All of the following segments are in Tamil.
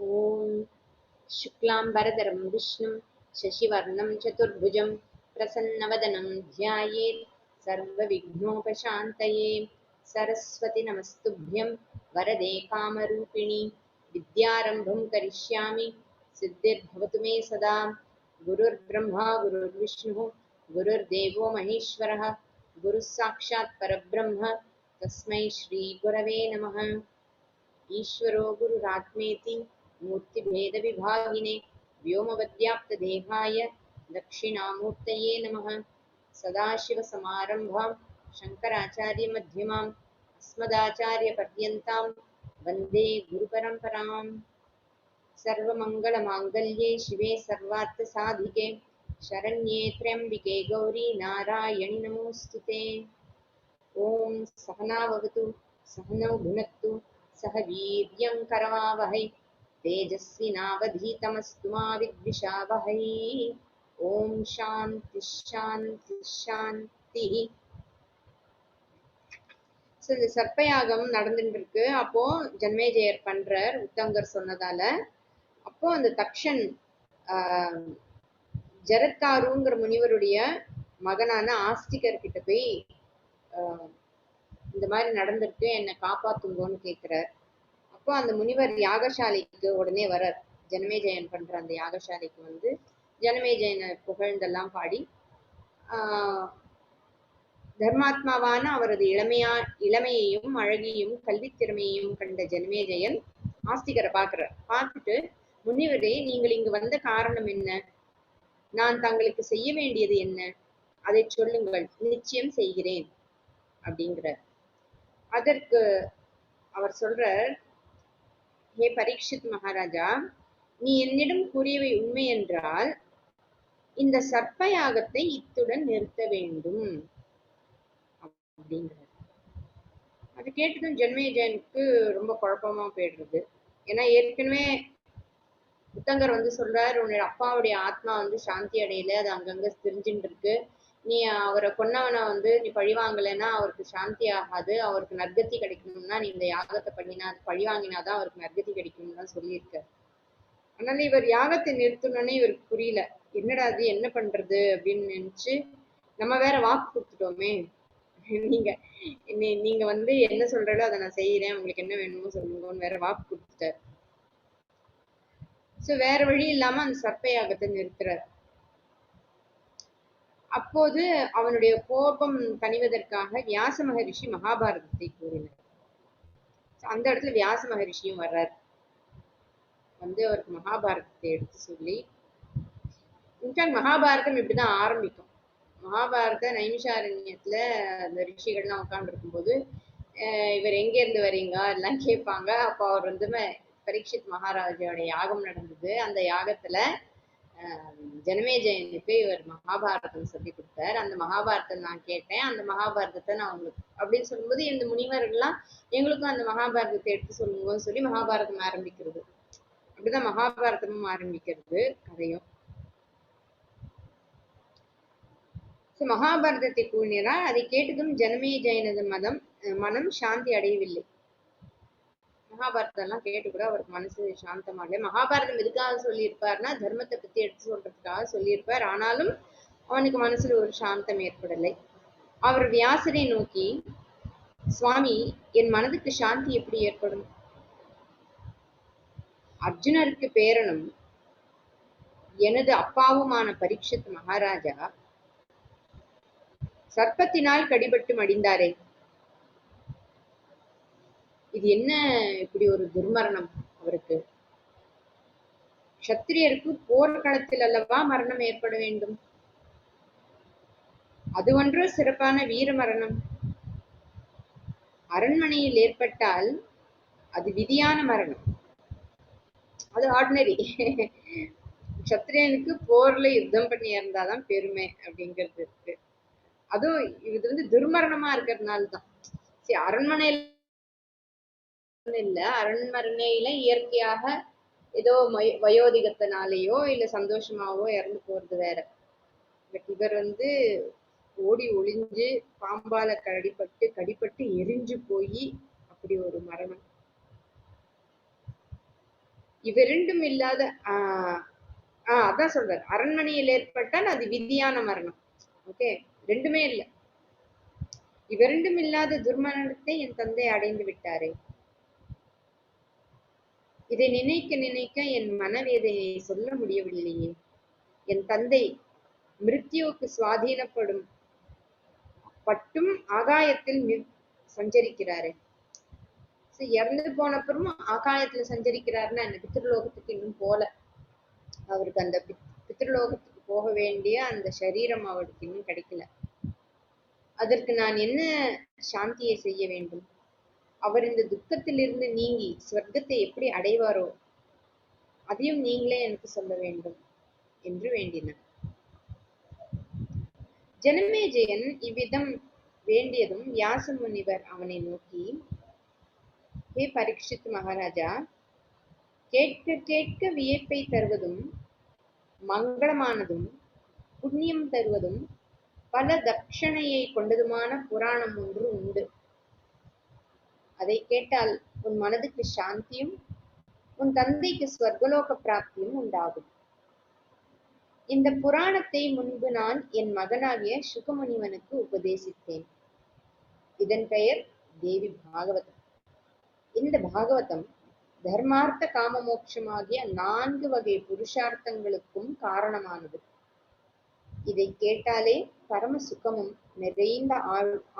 ॐ शुक्लाम्बरधरं विष्णुं शशिवर्णं चतुर्भुजं प्रसन्नवदनं ध्यायेत् सर्वविघ्नोपशान्तये। सरस्वती नमस्तुभ्यं वरदे कामरूपिणि विद्यारम्भं करिष्यामि सिद्धिर्भवतु मे सदा। गुरुर्ब्रह्मा गुरुर्विष्णुः गुरुर्देवो महेश्वरः गुरुः साक्षात् परब्रह्म तस्मै श्रीगुरवे नमः। ईश्वरो गुरुरात्मेति मूर्तिभेदविभागिने व्योमवद्व्याप्तदेहाय दक्षिणामूर्तये नमः। सदाशिवसमारम्भां शङ्कराचार्यमध्यमाम् अस्मदाचार्यपर्यन्तां वन्दे गुरुपरम्पराम्। सर्वमङ्गलमाङ्गल्ये शिवे सर्वार्थसाधिके शरण्ये त्र्यम्बिके गौरी नारायणि नमोऽस्तुते। ॐ सहनाववतु सहनौ भुनक्तु सह वीर्यं करवावहै तेजस्विनावधीतमस्तु मा विद्विषावहै। ॐ शान्ति शान्ति शान्तिः. இந்த சர்ப்பயாகம் நடந்துட்டு இருக்கு. அப்போ ஜன்மேஜயர் பண்றார் உத்தங்கர் சொன்னதால. அப்போ அந்த தக்ஷன் ஜரத்காருங்கிற முனிவருடைய மகனான ஆஸ்திகர் கிட்ட போய் இந்த மாதிரி நடந்திருக்கு, என்னை காப்பாத்துங்கன்னு கேட்கிறார். அப்போ அந்த முனிவர் யாகசாலைக்கு உடனே வரார். ஜனமேஜயன் பண்ற அந்த யாகசாலைக்கு வந்து ஜனமேஜயனை புகழ்ந்தெல்லாம் பாடி தர்மாத்மாவான அவரது இளமையையும் அழகியும் கல்வி திறமையையும் கண்ட ஜனமேஜயன் ஆஸ்திகரை பார்க்கிறார். பார்த்துட்டு, முனிவரே, நீங்கள் இங்கு வந்த காரணம் என்ன? நான் தங்களுக்கு செய்ய வேண்டியது என்ன? அதை சொல்லுங்கள், நிச்சயம் செய்கிறேன் அப்படிங்கிறார். அதற்கு அவர் சொல்றார், ஹே பரீட்சித் மகாராஜா, நீ என்னிடம் கூறியவை உண்மை என்றால் இந்த சர்ப்பயாகத்தை இத்துடன் நிறுத்த வேண்டும் அப்படிங்கிறார். அது கேட்டதும் ஜன்மேஜயனுக்கு ரொம்ப குழப்பமா போயிடுறது. ஏன்னா ஏற்கனவே புத்தங்கர் வந்து சொல்றாரு, உன்னுடைய அப்பாவுடைய ஆத்மா வந்து சாந்தி அடையல, அது அங்கங்க தெரிஞ்சுட்டு இருக்கு. நீ அவரை கொன்னவனை வந்து நீ பழிவாங்கலைன்னா அவருக்கு சாந்தி ஆகாது, அவருக்கு நற்கதி கிடைக்கணும்னா நீ இந்த யாகத்தை பண்ணினா பழிவாங்கினாதான் அவருக்கு நற்கதி கிடைக்கணும்னு தான் சொல்லியிருக்க. அதனால இவர் யாகத்தை நிறுத்தணும்னே இவருக்கு புரியல. என்னடா அது, என்ன பண்றது அப்படின்னு நினைச்சு, நம்ம வேற வாக்கு கொடுத்துட்டோமே, நீங்க வந்து என்ன சொல்றதோ அதை நான் செய்யறேன், உங்களுக்கு என்ன வேணுமோ சொல்லுங்கன்னு வேற வாக்கு கொடுத்துட்டார். சோ வேற வழி இல்லாம அந்த சர்ப்பயாகத்தை நிறுத்துறார். அப்போது அவனுடைய கோபம் தணிவதற்காக வியாச மகரிஷி மகாபாரதத்தை கூறினார். அந்த இடத்துல வியாச மகரிஷியும் வர்றார். வந்து அவருக்கு மகாபாரதத்தை எடுத்து சொல்லி, இன்ஃபேக்ட் மகாபாரதம் இப்படிதான் ஆரம்பிக்கும். மகாபாரத நைமிஷாரண்யத்துல அந்த ரிஷிகள்லாம் உட்கார்ந்து இருக்கும்போது இவர் எங்க இருந்து வரீங்க எல்லாம் கேட்பாங்க. அப்போ அவர் வந்து பரீட்சித் மகாராஜாவோட யாகம் நடந்தது. அந்த யாகத்துல ஜனமேஜயனுக்கு இவர் மகாபாரதம் சொல்லி கொடுத்தார். அந்த மகாபாரதம் நான் கேட்டேன், அந்த மகாபாரதத்தை நான் உங்களுக்கு அப்படின்னு சொல்லும்போது இந்த முனிவர்கள்லாம் எங்களுக்கும் அந்த மகாபாரதத்தை எடுத்து சொல்லுங்கன்னு சொல்லி மகாபாரதம் ஆரம்பிக்கிறது. அப்படிதான் மகாபாரதமும் ஆரம்பிக்கிறது கதையும். மகாபாரதத்தை கூறினார். அதை கேட்டதும் ஜனமேஜயனது மனம் சாந்தி அடையவில்லை. மகாபாரதம் எல்லாம் கேட்டு கூட அவருக்கு மனசு சாந்தமாக. மகாபாரதம் எதுக்காக சொல்லியிருப்பார்னா தர்மத்தை பத்தி எடுத்து சொல்றதுக்காக சொல்லியிருப்பார். ஆனாலும் அவனுக்கு மனசுல ஒரு சாந்தம் ஏற்படலை. அவர் வியாசரை நோக்கி, சுவாமி, என் மனதுக்கு சாந்தி எப்படி ஏற்படும்? அர்ஜுனருக்கு பேரனும் எனது அப்பாவுமான பரீட்சித் மகாராஜா சர்ப்பத்தினால் கடிபட்டு மடிந்தாரே, இது என்ன இப்படி ஒரு துர்மரணம் அவருக்கு? க்ஷத்திரியருக்கு போர்க்களத்தில் அல்லவா மரணம் ஏற்பட வேண்டும். அது ஒன்று சிறப்பான வீர மரணம். அரண்மனையில் ஏற்பட்டால் அது விதியான மரணம், அது ஆர்டினரி. க்ஷத்திரியனுக்கு போர்ல யுத்தம் பண்ணி இருந்தாதான் பெருமை அப்படிங்கிறது இருக்கு. அதுவும் இது வந்து துர்மரணமா இருக்கிறதுனாலதான். சரி, அரண்மனையில இல்ல, அரண்மனையில இயற்கையாக ஏதோ வயோதிகத்தினாலேயோ இல்ல சந்தோஷமாவோ இறந்து போறது வேற. பட் இவர் வந்து ஓடி ஒளிஞ்சு பாம்பால கடிப்பட்டு எரிஞ்சு போய் அப்படி ஒரு மரணம். இவரிரண்டும் இல்லாத அதான் சொல்றாரு, அரண்மனையில் ஏற்பட்டால் அது விதியான மரணம். ஓகே, ரெண்டுமே இல்லை. இவரிரண்டும் இல்லாத துர்மரணத்தை என் தந்தை அடைந்து விட்டாரே. இதை நினைக்க நினைக்க என் மனவேதனையை சொல்ல முடியவில்லையே. என் தந்தை மிருத்யுவுக்கு சுவாதீனப்படும் பட்டும் ஆகாயத்தில் சஞ்சரிக்கிறாரு. இறந்து போன அப்புறமும் ஆகாயத்துல சஞ்சரிக்கிறாருன்னா என்ன, பித்ருலோகத்துக்கு இன்னும் போல. அவருக்கு அந்த பித்ருலோகத்துக்கு போக வேண்டிய அந்த சரீரம் அவருக்கு இன்னும் கிடைக்கல. அதற்கு நான் என்ன சாந்தியை செய்ய வேண்டும்? அவர் இந்த துக்கத்திலிருந்து நீங்கி ஸ்வர்க்கத்தை எப்படி அடைவாரோ அதையும் நீங்களே எனக்கு சொல்ல வேண்டும் என்று வேண்டினார். ஜனமேஜயன் இவ்விதம் வேண்டியதும் வியாச முனிவர் அவனை நோக்கி, ஹே பரீட்சித் மகாராஜா, கேட்க கேட்க வியப்பை தருவதும் மங்களமானதும் புண்ணியம் தருவதும் பல தட்சணையை கொண்டதுமான புராணம் ஒன்று உண்டு. அதை கேட்டால் உன் மனதுக்கு சாந்தியும் உன் தந்தைக்கு ஸ்வர்கலோக பிராப்தியும் உண்டாகும். இந்த புராணத்தை முன்பு நான் என் மகனாகிய சுகமுனிவனுக்கு உபதேசித்தேன். இதன் பெயர் தேவி பாகவதம். இந்த பாகவதம் தர்மார்த்த காம மோட்சமாகிய 4 வகை புருஷார்த்தங்களுக்கும் காரணமானது. இதை கேட்டாலே பரம சுகமும் நிறைந்த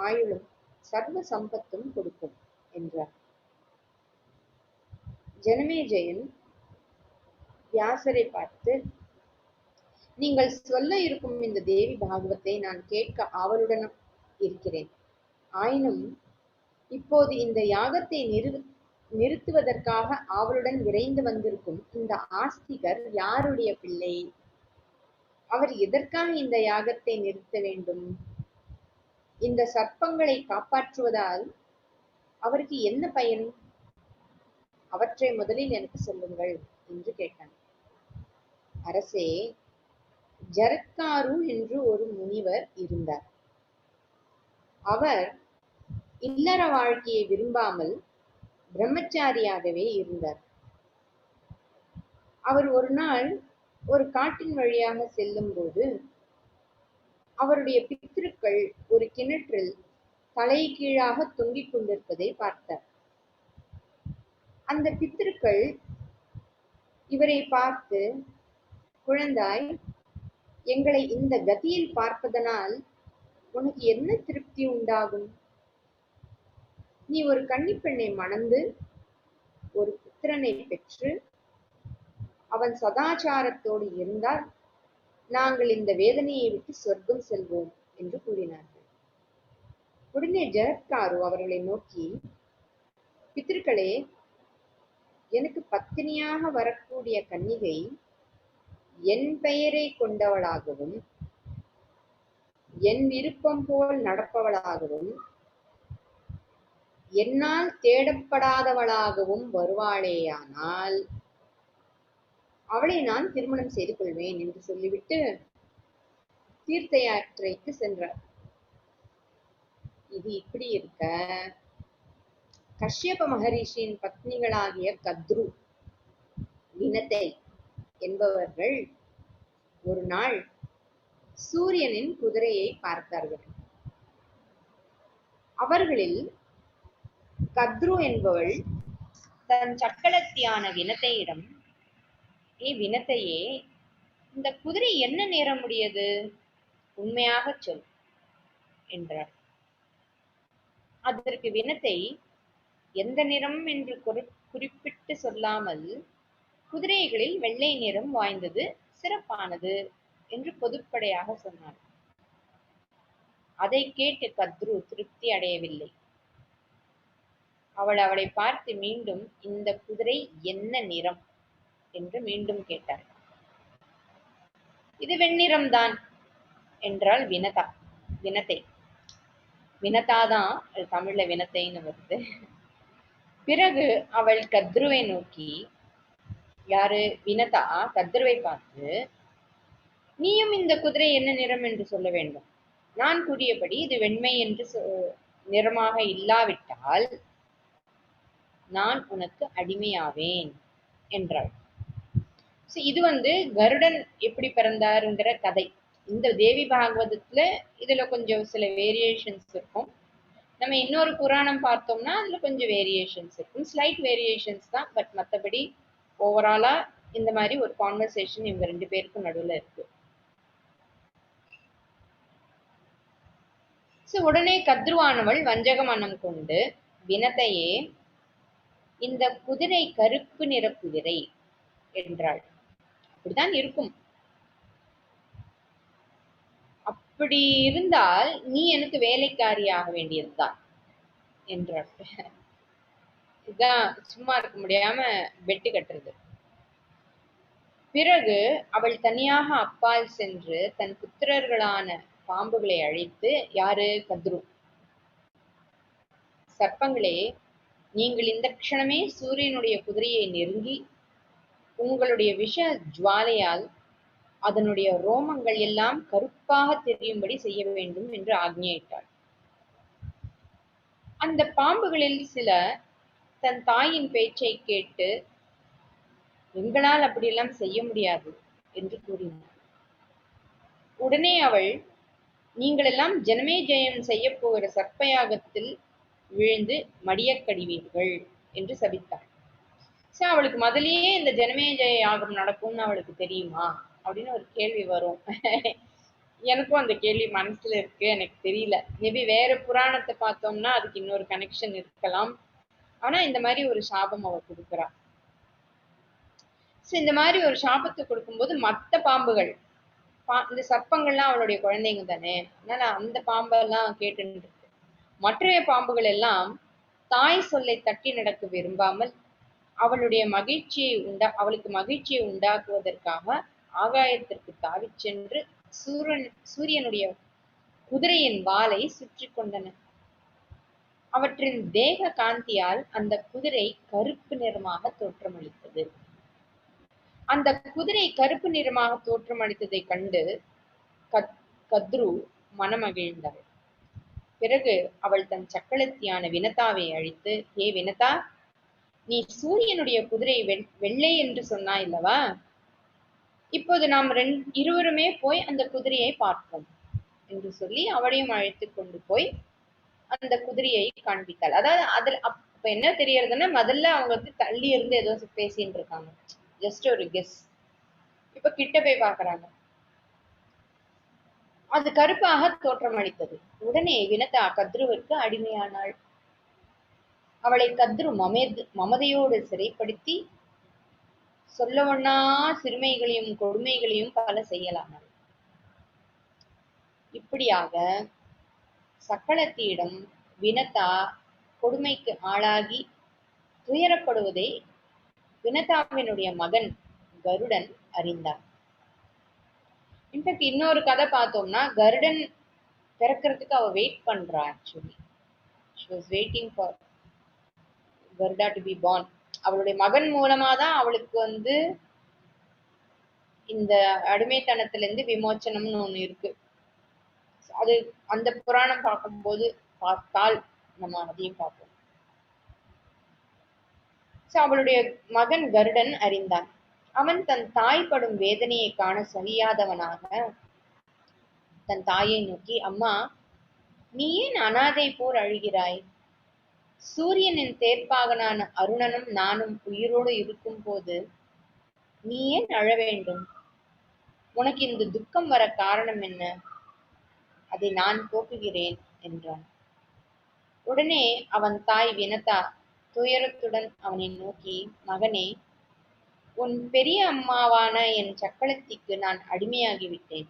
ஆயுளும் சர்வ சம்பத்தும் கொடுக்கும் என்றார். ஜனமேஜயன் வியாசரை பார்த்து, நீங்கள் சொல்ல இருக்கும் இந்த தேவி பாகவத்தை நான் கேட்க ஆவலுடன் இருக்கிறேன். ஆயினும் இப்போது இந்த யாகத்தை நிறுத்துவதற்காக ஆவலுடன் விரைந்து வந்திருக்கும் இந்த ஆஸ்திகர் யாருடைய பிள்ளை? அவர் எதற்காக இந்த யாகத்தை நிறுத்த வேண்டும்? இந்த சர்ப்பங்களை காப்பாற்றுவதால் அவருக்கு என்ன பயன்? அவற்றை முதலில் எனக்கு சொல்லுங்கள் என்று கேட்டான். அரசே, ஜரத்காரு என்று ஒரு முனிவர் இருந்தார். அவர் இல்லற வாழ்க்கையை விரும்பாமல் பிரம்மச்சாரியாகவே இருந்தார். அவர் ஒரு நாள் ஒரு காட்டின் வழியாக செல்லும் போது அவருடைய பித்ருக்கள் ஒரு கிணற்றில் தலை கீழாக தொங்கிக் கொண்டிருப்பதை பார்த்தார். அந்த பித்ருக்கள் இவரை பார்த்து, குழந்தாய், எங்களை இந்த கதியில் பார்ப்பதனால் உனக்கு என்ன திருப்தி உண்டாகும்? நீ ஒரு கன்னிப்பெண்ணை மணந்து ஒரு புத்திரனை பெற்று அவன் சதாச்சாரத்தோடு இருந்தால் நாங்கள் இந்த வேதனையை விட்டு சொர்க்கம் செல்வோம் என்று கூறினார்கள். உடனே ஜரத்காரு அவர்களை நோக்கி, பித்ருக்களே, எனக்கு பத்தினியாக வரக்கூடிய கன்னிகை என் பெயரை கொண்டவளாகவும் என் விருப்பம் போல் நடப்பவளாகவும் என்னால் தேடப்படாதவளாகவும் வருவாளேயானால் அவளை நான் திருமணம் செய்து கொள்வேன் என்று சொல்லிவிட்டு தீர்த்த யாத்திரைக்கு சென்றார். இது இப்படி இருக்க, கஷ்யப மகரிஷியின் பத்னிகளாகிய கத்ரு, வினதை என்பவர்கள் ஒரு நாள் சூரியனின் குதிரையை பார்த்தார்கள். அவர்களில் கத்ரு என்பவள் தன் சக்களத்தியான வினத்தையிடம், ஏ வினத்தையே, இந்த குதிரை என்ன நேரமுடையது? உண்மையாக சொல் என்றார். அதற்கு வினத்தை எந்த நிறம் என்று குறிப்பிட்டு சொல்லாமல், குதிரைகளில் வெள்ளை நிறம் வாய்ந்தது சிறப்பானது என்று பொதுப்படையாக சொன்னார். அதை கேட்டு கத்ரு திருப்தி அடையவில்லை. அவளை பார்த்து மீண்டும் இந்த குதிரை என்ன நிறம் என்று மீண்டும் கேட்டார். இது வெண்ணிறம்தான் என்றாள் வினத்தை. வினதாதான் தமிழ்ல வினத்தைன்னு வருது. பிறகு அவள் கத்ருவை நோக்கி, யாரு வினதா கத்ருவை பார்த்து, நீயும் இந்த குதிரை என்ன நிறம் என்று சொல்ல வேண்டும். நான் கூறியபடி இது வெண்மை என்று நிறமாக இல்லாவிட்டால் நான் உனக்கு அடிமையாவேன் என்றாள். இது கருடன் எப்படி பிறந்தாருங்கிற கதை. இந்த தேவி பாகவதத்துல இதுல கொஞ்சம் சில வேரியேஷன்ஸ் இருக்கும். நம்ம இன்னொரு புராணம் பார்த்தோம்னா அதுல கொஞ்சம் வேரியேஷன்ஸ் இருக்கும், ஸ்லைட் வேரியேஷன்ஸ் தான். பட் மற்றபடி ஓவராலா இந்த மாதிரி ஒரு கான்வர்சேஷன் இவங்க 2 பேருக்கும் நடுவில் இருக்கு. உடனே கத்ருவானவள் வஞ்சக மனம் கொண்டு வினத்தையே, இந்த குதிரை கருப்பு நிற குதிரை என்றாள். அப்படித்தான் இருக்கும். அப்படி இருந்தால் நீ எனக்கு வேலைக்காரியாக வேண்டியதுதான் என்றாள். இதுதான் சும்மா இருக்க முடியாம வெட்டு கட்டுறது. பிறகு அவள் தனியாக அப்பால் சென்று தன் புத்திரர்களான பாம்புகளை அழைத்து, யாரு? கத்ரு. சர்ப்பங்களே, நீங்கள் இந்த க்ஷணமே சூரியனுடைய குதிரையை நெருங்கி உங்களுடைய விஷ ஜுவாலையால் அதனுடைய ரோமங்கள் எல்லாம் கருப்பாக தெரியும்படி செய்ய வேண்டும் என்று ஆக்ஞையிட்டாள். அந்த பாம்புகளில் சில தன் தாயின் பேச்சை கேட்டு, எங்களால் அப்படியெல்லாம் செய்ய முடியாது என்று கூறினார். உடனே அவள், நீங்கள் எல்லாம் ஜனமே ஜெயம் செய்ய போகிற சர்ப்பயாகத்தில் விழுந்து மடியக்கடிவீர்கள் என்று சபித்தாள். அவளுக்கு முதலியே இந்த ஜனமேஜய யாகம் நடக்கும்னு அவளுக்கு தெரியுமா அப்படின்னு ஒரு கேள்வி வரும். எனக்கும் அந்த கேள்வி மனசுல இருக்கு, எனக்கு தெரியல. மேபி வேற புராணத்தை பார்த்தோம்னா அதுக்கு இன்னொரு கனெக்ஷன் இருக்கலாம். ஆனா இந்த மாதிரி ஒரு சாபம் அவ கொடுக்குறா. இந்த மாதிரி ஒரு சாபத்தை கொடுக்கும்போது மற்ற பாம்புகள், இந்த சர்ப்பங்கள்லாம் அவளுடைய குழந்தைங்க தானே, அதனால அந்த பாம்பெல்லாம் கேட்டு இருக்கு. மற்றைய பாம்புகள் எல்லாம் தாய் சொல்லை தட்டி நடக்க விரும்பாமல் அவளுக்கு மகிழ்ச்சியை உண்டாக்குவதற்காக ஆகாயத்திற்கு தாவிச் சென்று சூரியனுடைய குதிரையின் வாலை சுற்றி கொண்டன. அவற்றின் தேக காந்தியால் அந்த குதிரை கருப்பு நிறமாக தோற்றமளித்தது. அந்த குதிரை கருப்பு நிறமாக தோற்றமளித்ததை கண்டு கத்ரு மனமகிழ்ந்தாள். பிறகு அவள் தன் சக்களத்தியான வினதாவை அழைத்து, ஏ வினதா, நீ சூரியனுடைய குதிரை வெள்ளை என்று சொன்னாய் அல்லவா? இப்போது நாம் இருவருமே போய் அந்த குதிரையை பார்ப்போம் என்று சொல்லி அவளையும் அழைத்து கொண்டு போய் அந்த குதிரையை காண்பித்தாள். அதாவது அதுல அப்ப என்ன தெரியறதுன்னா, முதல்ல அவங்க தள்ளி இருந்து ஏதோ பேசிட்டு இருக்காங்க, ஜஸ்ட் ஒரு கெஸ். இப்ப கிட்ட போய் பாக்குறாங்க, அது கருப்பாக தோற்றமளித்தது. உடனே வினதா கத்ருவிற்கு அடிமையானாள். அவளை கத்ரு மமதையோடு சிறைப்படுத்தி சொல்லவொண்ணா சிறுமைகளையும் கொடுமைகளையும் பல செய்யலானாள். இப்படியாக சக்களத்தியிடம் வினதா கொடுமைக்கு ஆளாகி துயரப்படுவதை வினதாவினுடைய மகன் கருடன் அறிந்தார். இன்ஃபேக்ட் இன்னொரு கதை பார்த்தோம்னா, கருடன் பிறக்கிறதுக்கு அவ வெயிட் பண்றா. Actually she was waiting for Garuda to be born. அவளுடைய மகன் மூலமா தான் அவளுக்கு இந்த அடிமைத்தனத்துல இருந்து விமோச்சனம்னு ஒண்ணு இருக்கு. அது அந்த புராணம் பார்க்கும்போது பார்த்தால் நம்ம அதையும் பார்ப்போம். அவளுடைய மகன் கருடன் அறிந்தான். அவன் தன் தாய் படும் வேதனையை காண சகியாதவனாக தன் தாயை நோக்கி, அம்மா, நீ ஏன் அனாதை போர் அழுகிறாய்? சூரியனின் தேர்ப்பாகனான அருணனும் நானும் உயிரோடு இருக்கும் போது நீ ஏன் அழ வேண்டும்? உனக்கு இந்த துக்கம் வர காரணம் என்ன? அதை நான் போக்குகிறேன் என்றான். உடனே அவன் தாய் வினதா துயரத்துடன் அவனை நோக்கி, மகனே, உன் பெரிய அம்மாவான என் சக்களத்திக்கு நான் அடிமையாகிவிட்டேன்.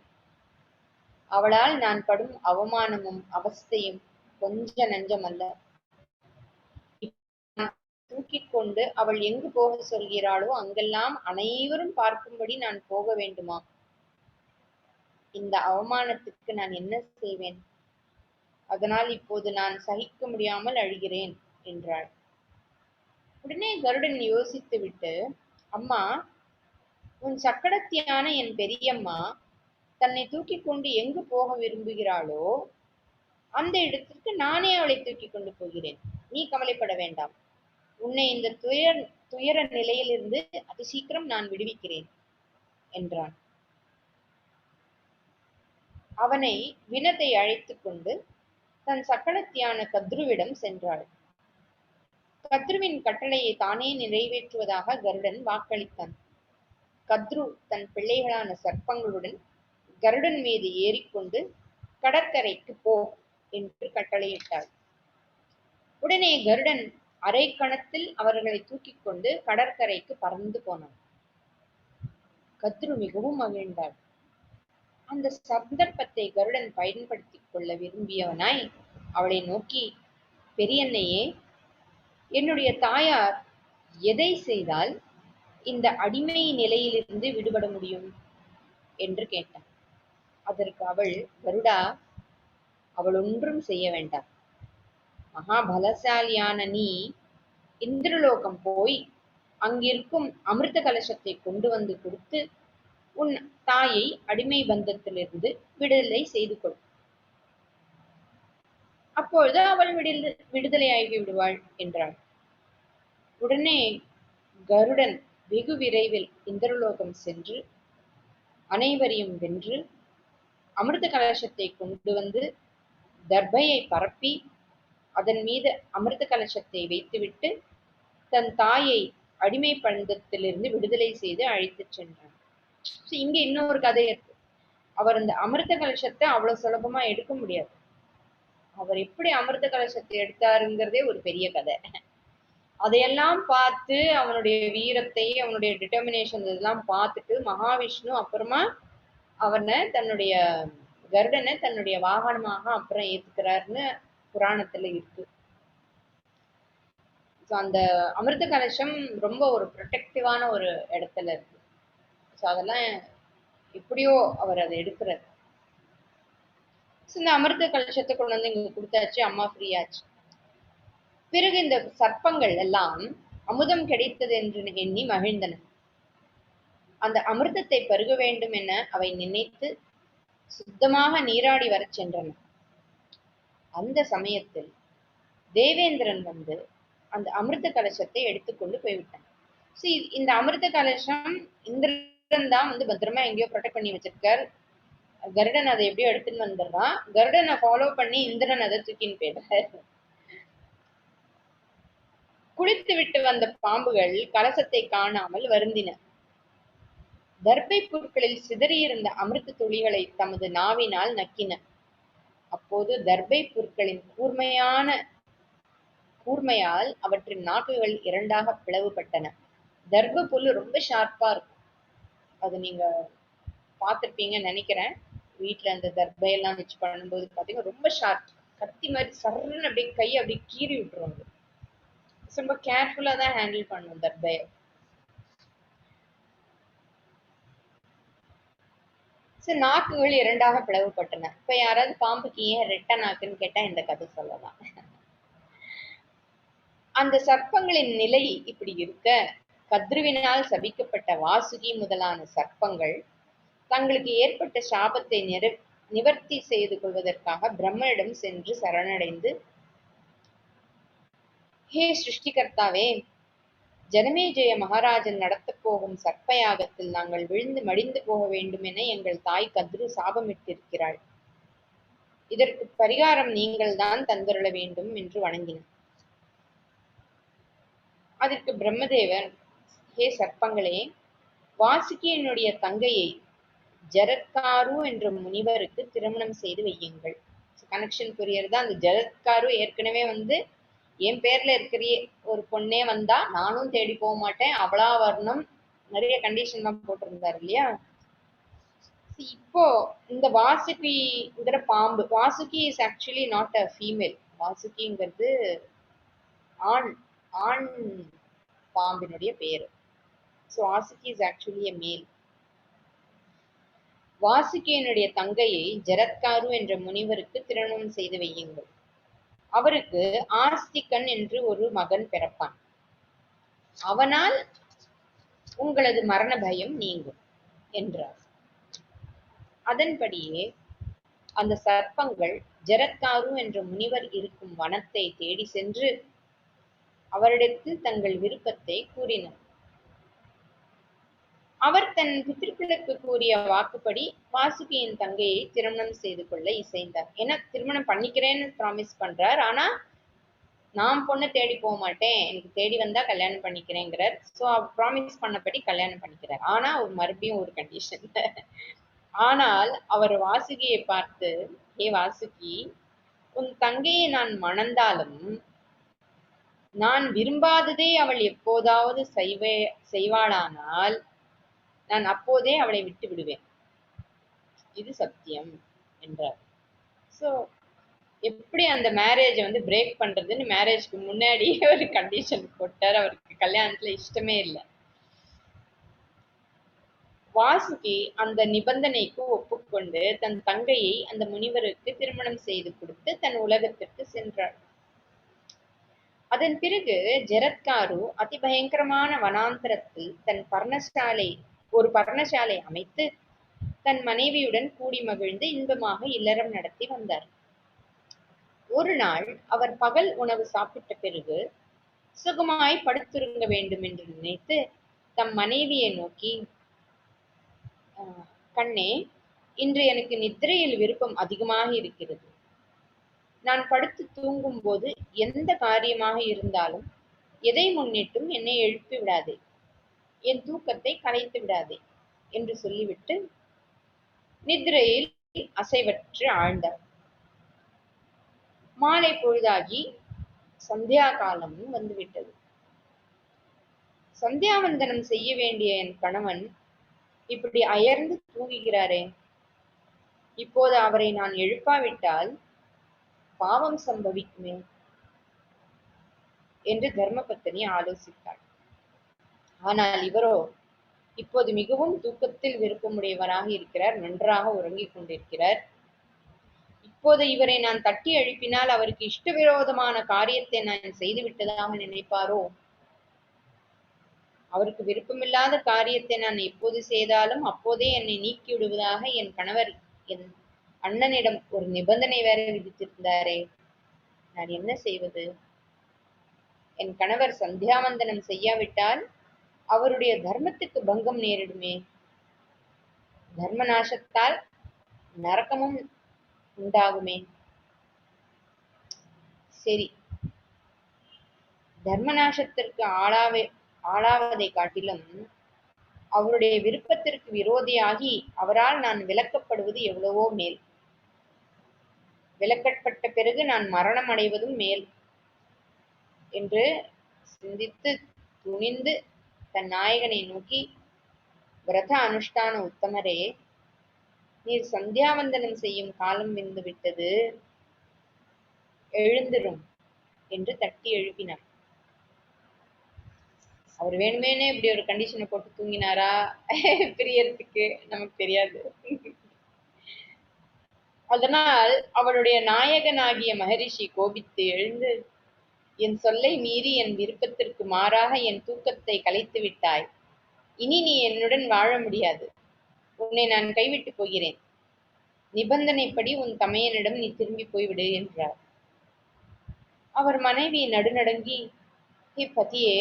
அவளால் நான் படும் அவமானமும் அவஸ்தையும் கொஞ்ச நஞ்சமல்ல. தூக்கிக் கொண்டு அவள் எங்கு போக சொல்கிறாளோ அங்கெல்லாம் அனைவரும் பார்க்கும்படி நான் போக வேண்டுமா? இந்த அவமானத்துக்கு நான் என்ன செய்வேன்? அதனால் இப்போது நான் சகிக்க முடியாமல் அழுகிறேன் என்றாள். உடனே கருடன் யோசித்து விட்டு, அம்மா, உன் சக்கடத்தியான என் பெரியம்மா தன்னை தூக்கி கொண்டு எங்கு போக விரும்புகிறாளோ அந்த இடத்திற்கு நானே அவளை தூக்கி கொண்டு போகிறேன். நீ கவலைப்பட வேண்டாம். உன்னை இந்த துயர நிலையிலிருந்து அதி சீக்கிரம் நான் விடுவிக்கிறேன் என்றான். அவனை வினதை அழைத்துக் கொண்டு தன் சக்களத்தியான கத்ருவிடம் சென்றாள். கத்ருவின் கட்டளையை தானே நிறைவேற்றுவதாக கருடன் வாக்களித்தான். கத்ரு தன் பிள்ளைகளான சர்ப்பங்களுடன் கருடன் மீது ஏறிக்கொண்டு கடற்கரைக்கு போ என்று கட்டளையிட்டாள். உடனே கருடன் அரை கணத்தில் அவர்களை தூக்கிக் கொண்டு கடற்கரைக்கு பறந்து போனான். கத்ரு மிகவும் மகிழ்ந்தாள். அந்த சந்தர்ப்பத்தை கருடன் பயன்படுத்திக் கொள்ள விரும்பியவனாய் அவளை நோக்கி, பெரியன்னையே, என்னுடைய தாயார் எதை செய்தால் இந்த அடிமை நிலையிலிருந்து விடுபட முடியும் என்று கேட்டான். அதற்கு அவள், கருடா, அவள் ஒன்றும் செய்ய வேண்டாம். மகாபலசாலியான நீ இந்திரலோகம் போய் அங்கிருக்கும் அமிர்த கலசத்தை கொண்டு வந்து கொடுத்து உன் தாயை அடிமை பந்தத்திலிருந்து விடுதலை செய்து கொள். அப்பொழுது அவள் விடுதலையாகி விடுவாள் என்றாள். உடனே கருடன் வெகு விரைவில் இந்திரலோகம் சென்று அனைவரையும் வென்று அமிர்த கலசத்தை கொண்டு வந்து தர்பையை பரப்பி அதன் மீது அமிர்த கலசத்தை வைத்துவிட்டு தன் தாயை அடிமை பந்தத்திலிருந்து விடுதலை செய்து அழைத்துச் சென்றான். இங்க இன்னொரு கதை இருக்கு. அவர் அந்த அமிர்த கலசத்தை அவ்வளவு சுலபமா எடுக்க முடியாது. அவர் எப்படி அமிர்த கலசத்தை எடுத்தாருங்கிறதே ஒரு பெரிய கதை. அதையெல்லாம் பார்த்து அவனுடைய வீரத்தை, அவனுடைய டிட்டர்மினேஷன் இதெல்லாம் பார்த்துட்டு மகாவிஷ்ணு அப்புறமா அவனை தன்னுடைய கருடனை தன்னுடைய வாகனமாக அப்புறம் ஏத்துக்கிறாருன்னு புராணத்துல இருக்கு. அந்த அமிர்த கலசம் ரொம்ப ஒரு ப்ரொடெக்டிவான ஒரு இடத்துல இருக்கு. அதெல்லாம் எப்படியோ அவர் அதை எடுக்கிறார். இந்த அமிர்த கலசத்தை கொண்டு வந்து இங்க கொடுத்தாச்சு, அம்மா ஃப்ரீயாச்சு. பிறகு இந்த சர்ப்பங்கள் எல்லாம் அமுதம் கிடைத்தது என்று எண்ணி மகிழ்ந்தன. அந்த அமிர்தத்தை பருக வேண்டும் என அவை நினைத்து சுத்தமாக நீராடி வரச் சென்றன. அந்த சமயத்தில் தேவேந்திரன் வந்து அந்த அமிர்த கலசத்தை எடுத்துக்கொண்டு போய்விட்டான். இந்த அமிர்த கலசம் இந்திரன் தான் வந்து பத்திரமா எங்கேயோ ப்ரொடெக்ட் பண்ணி வச்சிருக்கார். கருடன் அதை எப்படியோ எடுத்துன்னு வந்துடுறான். கருடனை ஃபாலோ பண்ணி இந்திரன் அதை தூக்கின்னு போயிடுறார். குளித்து விட்டு வந்த பாம்புகள் கலசத்தை காணாமல் வருந்தின. தர்பை புற்களில் சிதறியிருந்த அமிர்த துளிகளை தமது நாவினால் நக்கின. அப்போது தர்பை புற்களின் கூர்மையால் அவற்றின் நாக்குகள் இரண்டாக பிளவுபட்டன. தர்ப புல் ரொம்ப ஷார்ப்பா இருக்கும். அது நீங்க பார்த்திருப்பீங்கன்னு நினைக்கிறேன். வீட்டுல அந்த தர்பையெல்லாம் வச்சு பண்ணும்போது பாத்தீங்கன்னா ரொம்ப ஷார்ப், கத்தி மாதிரி சர்ன்னு அப்படியே கையை அப்படியே கீறி விட்டுருவாங்க. ரொம்ப கேர்ஃபுல்லா தான் ஹேண்டில் பண்ணும் தர்பையை. நாக்குகள் இரண்டாக பிளவுபட்டன. இப்ப யாராவது பாம்புக்கு ஏன் ரெட்ட நாக்குன்னு கேட்டா இந்த கதை சொல்லலாம். அந்த சர்ப்பங்களின் நிலை இப்படி இருக்க, கத்ருவினால் சபிக்கப்பட்ட வாசுகி முதலான சர்ப்பங்கள் தங்களுக்கு ஏற்பட்ட சாபத்தை நிவர்த்தி செய்து கொள்வதற்காக பிரம்மனிடம் சென்று சரணடைந்து, ஹே சிருஷ்டிகர்த்தாவே, ஜனமேஜய மகாராஜன் நடத்தப் போகும் சர்ப்ப யாகத்தில் நாங்கள் விழுந்து மடிந்து போக வேண்டும் என எங்கள் தாய் கத்ரு சாபமிட்டிருக்கிறாள். இதற்கு பரிகாரம் நீங்கள் தான் தந்தருள வேண்டும் என்று வணங்கினார். அதற்கு பிரம்மதேவர், ஹே சர்ப்பங்களே, வாசுகியினுடைய தங்கையை ஜரத்காரு என்ற முனிவருக்கு திருமணம் செய்து வையுங்கள். கனெக்ஷன் புரியறதா? அந்த ஜரத்காரு ஏற்கனவே வந்து என் பேர்ல இருக்கிற ஒரு பொண்ணே வந்தா நானும் தேடி போக மாட்டேன், அவளா வரணும், நிறைய கண்டிஷன் தான் போட்டிருந்தாரு இல்லையா? இப்போ இந்த வாசுகிங்கிற பாம்பு, Vasuki is actually not a female. வாசுகிங்கிறது ஆண் ஆண் பாம்பினுடைய பேரு. So Vasuki is actually a male. வாசுகியினுடைய தங்கையை ஜரத்காரு என்ற முனிவருக்கு திருமணம் செய்து வையுங்கள். அவருக்கு ஆஸ்திகன் என்று ஒரு மகன் பிறப்பான். அவனால் உங்களது மரண பயம் நீங்கும் என்றார். அதன்படியே அந்த சர்ப்பங்கள் ஜரத்காரு என்ற முனிவர் இருக்கும் வனத்தை தேடி சென்று அவரிடத்தில் தங்கள் விருப்பத்தை கூறினர். அவர் தன் பித்திருக்களுக்கு கூறிய வாக்குப்படி வாசுகியின் தங்கையை திருமணம் செய்து கொள்ள இசைந்தார். ஏன்னா திருமணம் பண்ணிக்கிறேன்னு ப்ராமிஸ் பண்றார். ஆனா நான் பொண்ணு தேடி போக மாட்டேன், எனக்கு தேடி வந்தா கல்யாணம் பண்ணிக்கிறேங்கிறார். ஸோ ப்ராமிஸ் பண்ணபடி கல்யாணம் பண்ணிக்கிறார். ஆனா ஒரு மறுபடியும் ஒரு கண்டிஷன். ஆனால் அவர் வாசுகியை பார்த்து, ஏ வாசுகி, உன் தங்கையை நான் மணந்தாலும் நான் விரும்பாததை அவள் எப்போதாவது செய்வாளானால் நான் அப்போதே அவளை விட்டு விடுவேன். இது சத்தியம் என்றார். ஸோ எப்படி அந்த மேரேஜை வந்து பிரேக் பண்றதுன்னு மேரேஜ்க்கு முன்னாடியே ஒரு கண்டிஷன் போட்டார். அவருக்கு கல்யாணத்துல இஷ்டமே இல்லை. வாசுகி அந்த நிபந்தனைக்கு ஒப்புக்கொண்டு தன் தங்கையை அந்த முனிவருக்கு திருமணம் செய்து கொடுத்து தன் உலகத்திற்கு சென்றாள். அதன் பிறகு ஜரத்காரு அதிபயங்கரமான வனாந்தரத்தில் ஒரு பர்ணசாலை அமைத்து தன் மனைவியுடன் கூடி மகிழ்ந்து இன்பமாக இல்லறம் நடத்தி வந்தார். ஒரு நாள் அவர் பகல் உணவு சாப்பிட்ட பிறகு சுகமாய் படுத்துறங்க வேண்டும் என்று நினைத்து தம் மனைவியை நோக்கி, கண்ணே, இன்று எனக்கு நித்திரையில் விருப்பம் அதிகமாக இருக்கிறது. நான் படுத்து தூங்கும் போது எந்த காரியமாக இருந்தாலும் எதை முன்னிட்டும் என்னை எழுப்பி விடாதே, என் தூக்கத்தை கலைத்து விடாதே என்று சொல்லிவிட்டு நித்திரையில் அசைவற்று ஆழ்ந்தார். மாலை பொழுதாகி சந்தியா காலமும் வந்துவிட்டது. சந்தியாவந்தனம் செய்ய வேண்டிய என் கணவன் இப்படி அயர்ந்து தூங்குகிறாரே, இப்போது அவரை நான் எழுப்பாவிட்டால் பாவம் சம்பவிக்குமே என்று தர்மபத்தினி ஆலோசித்தாள். ஆனால் இவரோ இப்போது மிகவும் தூக்கத்தில் விருப்பமுடையவராக இருக்கிறார், நன்றாக உறங்கிக் கொண்டிருக்கிறார். இப்போது இவரை நான் தட்டி எழுப்பினால் அவருக்கு இஷ்டவிரோதமான காரியத்தை நான் செய்துவிட்டதாக நினைப்பாரோ? அவருக்கு விருப்பமில்லாத காரியத்தை நான் எப்போது செய்தாலும் அப்போதே என்னை நீக்கி விடுவதாக என் கணவர் என் அண்ணனிடம் ஒரு நிபந்தனை வேற விதித்திருந்தாரே, நான் என்ன செய்வது? என் கணவர் சந்தியாவந்தனம் செய்யாவிட்டால் அவருடைய தர்மத்துக்கு பங்கம் நேரிடுமே, தர்ம நாசத்தால் நரகமும் உண்டாகுமே. சரி, தர்மநாசத்திற்கு ஆளாவதை காட்டிலும் அவருடைய விருப்பத்திற்கு விரோதியாகி அவரால் நான் விலக்கப்படுவது எவ்வளவோ மேல். விலக்கப்பட்ட பிறகு நான் மரணம் அடைவதும் மேல் என்று சிந்தித்து துணிந்து தன் நாயகனை நோக்கி, விரத அனுஷ்டான உத்தமரே, நீர் சந்தியாவந்தனம் செய்யும் காலம் வந்து விட்டது, எழுந்திரும் என்று தட்டி எழுப்பினார். அவர் வேணுமேனே இப்படி ஒரு கண்டிஷனை போட்டு தூங்கினாரா பிரியறதுக்கு நமக்கு தெரியாது. அதனால் அவளுடைய நாயகனாகிய மகரிஷி கோபித்து எழுந்து, என் சொல்லை மீறி என் விருப்பத்திற்கு மாறாக என் தூக்கத்தை கலைத்து விட்டாய். இனி நீ என்னுடன் வாழ முடியாது. உன்னை நான் கைவிட்டு போகிறேன். நிபந்தனைப்படி உன் தமையனிடம் நீ திரும்பி போய்விடு என்றார். அவர் மனைவி நடுநடுங்கி, ஹே பதியே,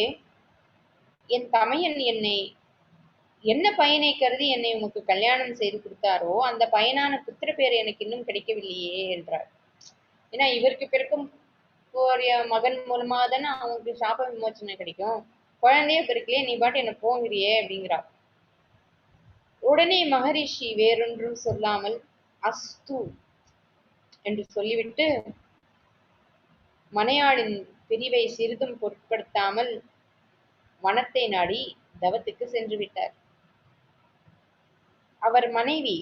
என் தமையன் என்னை என்ன பயனை கருதி என்னை உமக்கு கல்யாணம் செய்து கொடுத்தாரோ அந்த பயனான புத்திர பேர் எனக்கு இன்னும் கிடைக்கவில்லையே என்றார். ஏன்னா இவருக்கு பிறக்கும் மகன் மூலமா தானே அவங்களுக்கு சாப விமோச்சனை கிடைக்கும். குழந்தைய பிறக்கலையே, நீ பாட்டு என்ன போங்கிறியே அப்படிங்கிறா. உடனே மகரிஷி வேறொன்றும் சொல்லாமல் அஸ்து என்று சொல்லிவிட்டு மனையாளின் பிரிவை சிறிதும் பொருட்படுத்தாமல் வனத்தை நாடி தவத்துக்கு சென்று விட்டார். அவர் மனைவி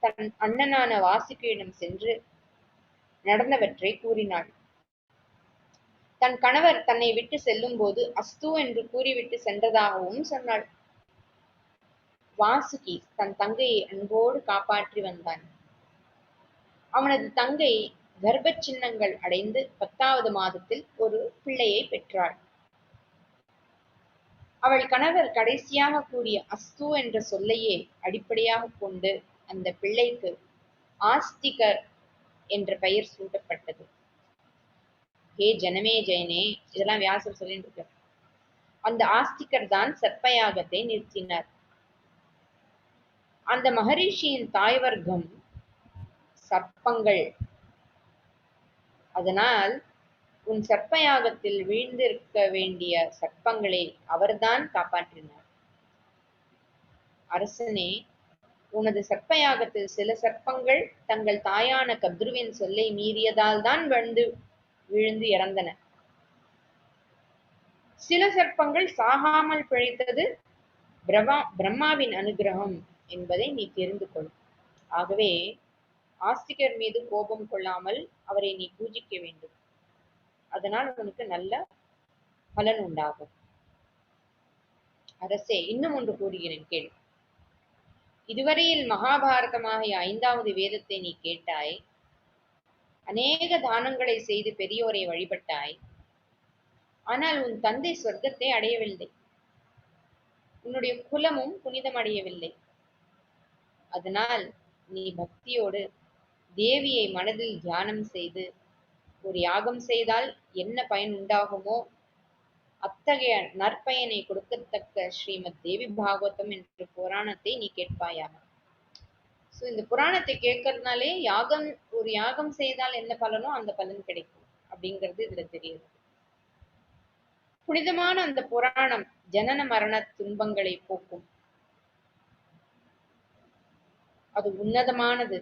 தன் அண்ணனான வாசுகியிடம் சென்று நடந்தவற்றை கூறினாள். தன் கணவர் தன்னை விட்டு செல்லும் போது அஸ்து என்று கூறிவிட்டு சென்றதாகவும் சொன்னாள். வாசுகி தன் தங்கையை அன்போடு காப்பாற்றி வந்தான். அவனது தங்கை கர்ப்ப சின்னங்கள் அடைந்து 10வது மாதத்தில் ஒரு பிள்ளையை பெற்றாள். அவள் கணவர் கடைசியாக கூறிய அஸ்து என்ற சொல்லையே அடிப்படையாக கொண்டு அந்த பிள்ளைக்கு ஆஸ்திகர் என்ற பெயர் சூட்டப்பட்டது. ஹே ஜனமே ஜெயனே, இதெல்லாம் வியாசர் சொல்லிட்டு இருக்கார். அந்த ஆஸ்திகர் தான் சர்ப்பயாகத்தை நிறுத்தினார். அந்த மகரிஷியின் தாய் வர்க்கம் சர்ப்பங்கள். அதனால் உன் சர்ப்பயாகத்தில் வீழ்ந்திருக்க வேண்டிய சர்ப்பங்களை அவர்தான் காப்பாற்றினார். அரசனே, உனது சர்ப்பயாகத்தில் சில சர்ப்பங்கள் தங்கள் தாயான கத்ருவின் சொல்லை மீறியதால் தான் விழுந்து இறந்தன. சில சர்ப்பங்கள் சாகாமல் பிழைத்தது பிரம்மாவின் அனுகிரகம் என்பதை நீ தெரிந்து கொள். ஆகவே ஆஸ்திகர் மீது கோபம் கொள்ளாமல் அவரை நீ பூஜிக்க வேண்டும். அதனால் உனக்கு நல்ல பலன் உண்டாகும். அரசே, இன்னும் ஒன்று கூறுகிறேன் கேள். இதுவரையில் மகாபாரதமாகிய 5வது வேதத்தை நீ கேட்டாய். அநேக தானங்களை செய்து பெரியோரை வழிபட்டாய். ஆனால் உன் தந்தை சொர்க்கத்தை அடையவில்லை. உன்னுடைய குலமும் புனிதம் அடையவில்லை. அதனால் நீ பக்தியோடு தேவியை மனதில் தியானம் செய்து ஒரு யாகம் செய்தால் என்ன பயன் உண்டாகுமோ அத்தகைய நற்பயனை கொடுக்கத்தக்க ஸ்ரீமத் தேவி பாகவதம் என்ற புராணத்தை நீ கேட்பாயாக. சோ இந்த புராணத்தை கேட்கறதுனாலே ஒரு யாகம் செய்தால் என்ன பலனோ அந்த பலன் கிடைக்கும் அப்படிங்கிறது இதுல தெரியுது. புனிதமான அந்த புராணம் ஜனன மரண துன்பங்களை போக்கும். அது உன்னதமானது.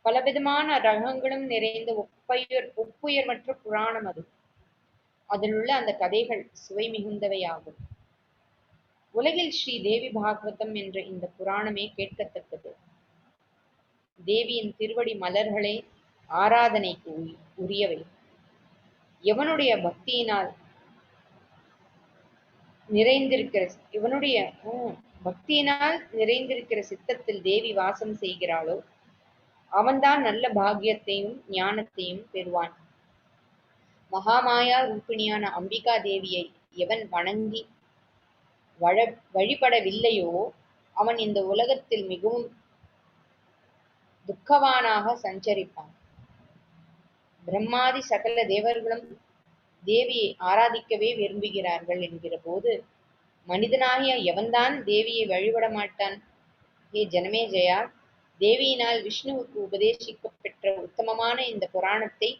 பலவிதமான ரகங்களும் நிறைந்த ஒப்புயர்வற்ற புராணம் அது. அதில் உள்ள அந்த கதைகள் சுவை மிகுந்தவையாகும். உலகில் ஸ்ரீ தேவி பாகவதம் என்ற இந்த புராணமே கேட்கத்தக்கது. தேவியின் திருவடி மலர்களே ஆராதனைக்கு உரியவை. எவனுடைய பக்தியினால் நிறைந்திருக்கிற சித்தத்தில் தேவி வாசம் செய்கிறாளோ அவன்தான் நல்ல பாக்கியத்தையும் ஞானத்தையும் பெறுவான். மகாமாயா ரூபிணியான அம்பிகா தேவியை எவன் வணங்கி வழிபடவில்லையோ அவன் இந்த உலகத்தில் மிகவும் துக்கவானாக சஞ்சரிப்பான். பிரம்மாதி சகல தேவர்களும் தேவியை ஆராதிக்கவே விரும்புகிறார்கள் என்கிற போது மனிதனாகிய எவன்தான் தேவியை வழிபட மாட்டான்? ஹே ஜனமே ஜெயா, தேவியினால் விஷ்ணுவுக்கு உபதேசிக்கப்பெற்ற உத்தமமான இந்த புராணத்தை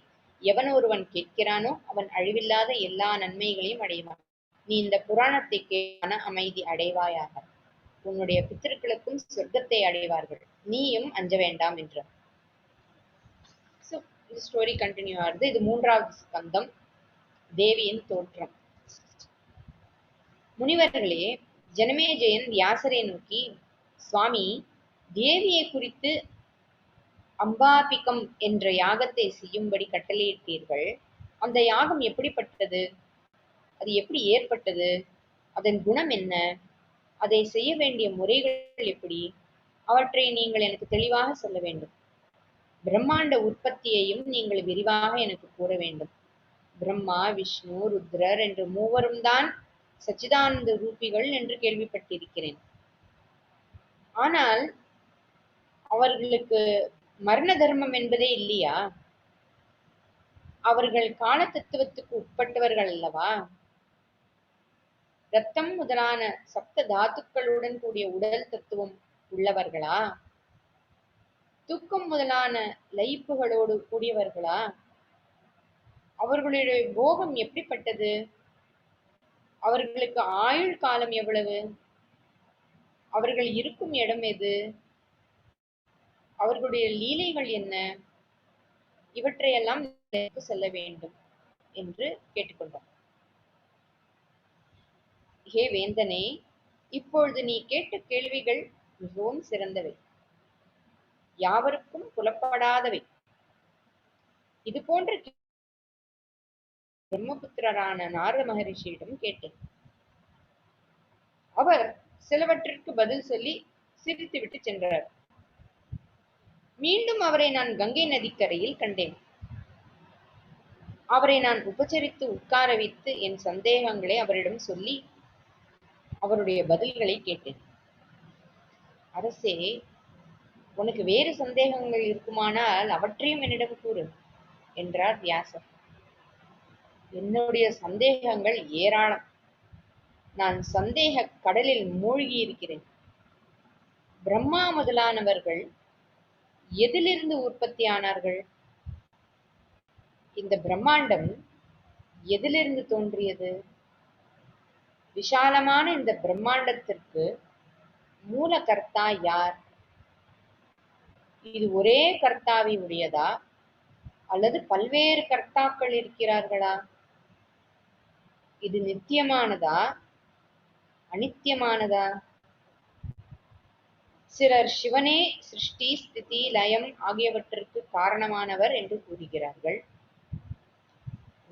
எவன் ஒருவன் கேட்கிறானோ அவன் அழிவில்லாத எல்லா நன்மைகளையும் அடைவான். நீ இந்த புராணத்தை கேட்க அமைதி அடைவாயாக. உன்னுடைய பித்திருக்களுக்கும் சொர்க்கத்தை அடைவார்கள். நீயும் அஞ்ச வேண்டாம் என்றார். ஸ்டோரி கண்டினியூ ஆகுது. இது 3வது ஸ்கந்தம், தேவியின் தோற்றம். முனிவர்களே, ஜனமேஜயன் வியாசரை நோக்கி, சுவாமி, தேவியை குறித்து அம்பாபிகம் என்ற யாகத்தை செய்யும்படி கட்டளையிட்டீர்கள். அந்த யாகம் எப்படிப்பட்டது? அது எப்படி ஏற்பட்டது? அதன் குணம் என்ன? அதை செய்ய வேண்டிய முறைகள் எப்படி? அவற்றை நீங்கள் எனக்கு தெளிவாக சொல்ல வேண்டும். பிரம்மாண்ட உற்பத்தியையும் நீங்கள் விரிவாக எனக்கு கூற வேண்டும். பிரம்மா, விஷ்ணு, ருத்ரர் என்று மூவரும் தான் சச்சிதானந்த ரூபிகள் என்று கேள்விப்பட்டிருக்கிறேன். ஆனால் அவர்களுக்கு மரண தர்மம் என்பதே இல்லையா? அவர்கள் கால தத்துவத்துக்கு உட்பட்டவர்கள் அல்லவா? ரத்தம் முதலான சப்த தாத்துக்களுடன் கூடிய உடல் தத்துவம் உள்ளவர்களா? தூக்கம் முதலான லயிப்புகளோடு கூடியவர்களா? அவர்களுடைய போகம் எப்படிப்பட்டது? அவர்களுக்கு ஆயுள் காலம் எவ்வளவு? அவர்கள் இருக்கும் இடம் எது? அவர்களுடைய லீலைகள் என்ன? இவற்றையெல்லாம் சொல்ல வேண்டும் என்று கேட்டுக்கொண்டார். ஹே வேந்தனே, இப்பொழுது நீ கேட்ட கேள்விகள் மிகவும் சிறந்தவை, யாவருக்கும் புலப்படாதவை. இது போன்ற பிரம்மபுத்திரரான நாரத மகரிஷியிடம் கேட்டேன். அவர் சிலவற்றிற்கு பதில் சொல்லி சிரித்துவிட்டு சென்றார். மீண்டும் அவரை நான் கங்கை நதிக்கரையில் கண்டேன். அவரை நான் உபசரித்து உட்கார வைத்து என் சந்தேகங்களை அவரிடம் சொல்லி அவருடைய பதில்களை கேட்டேன். அரசே, உனக்கு வேறு சந்தேகங்கள் இருக்குமானால் அவற்றையும் என்னிடம் கூறு. என்றார் வியாசர். என்னுடைய சந்தேகங்கள் ஏராளம். நான் சந்தேக கடலில் மூழ்கி இருக்கிறேன். பிரம்மா முதலானவர்கள் எதிலிருந்து உற்பத்தி ஆனார்கள்? இந்த பிரம்மாண்டம் எதிலிருந்து தோன்றியது? விஷாலமான இந்த பிரம்மாண்டத்திற்கு மூல கர்த்தா யார்? இது ஒரே கர்த்தாவை உடையதா அல்லது பல்வேறு கர்த்தாக்கள் இருக்கிறார்களா? இது நித்தியமானதா அனித்தியமானதா? சிலர் சிவனே சிருஷ்டி ஸ்திதி லயம் ஆகியவற்றிற்கு காரணமானவர் என்று கூறுகிறார்கள்.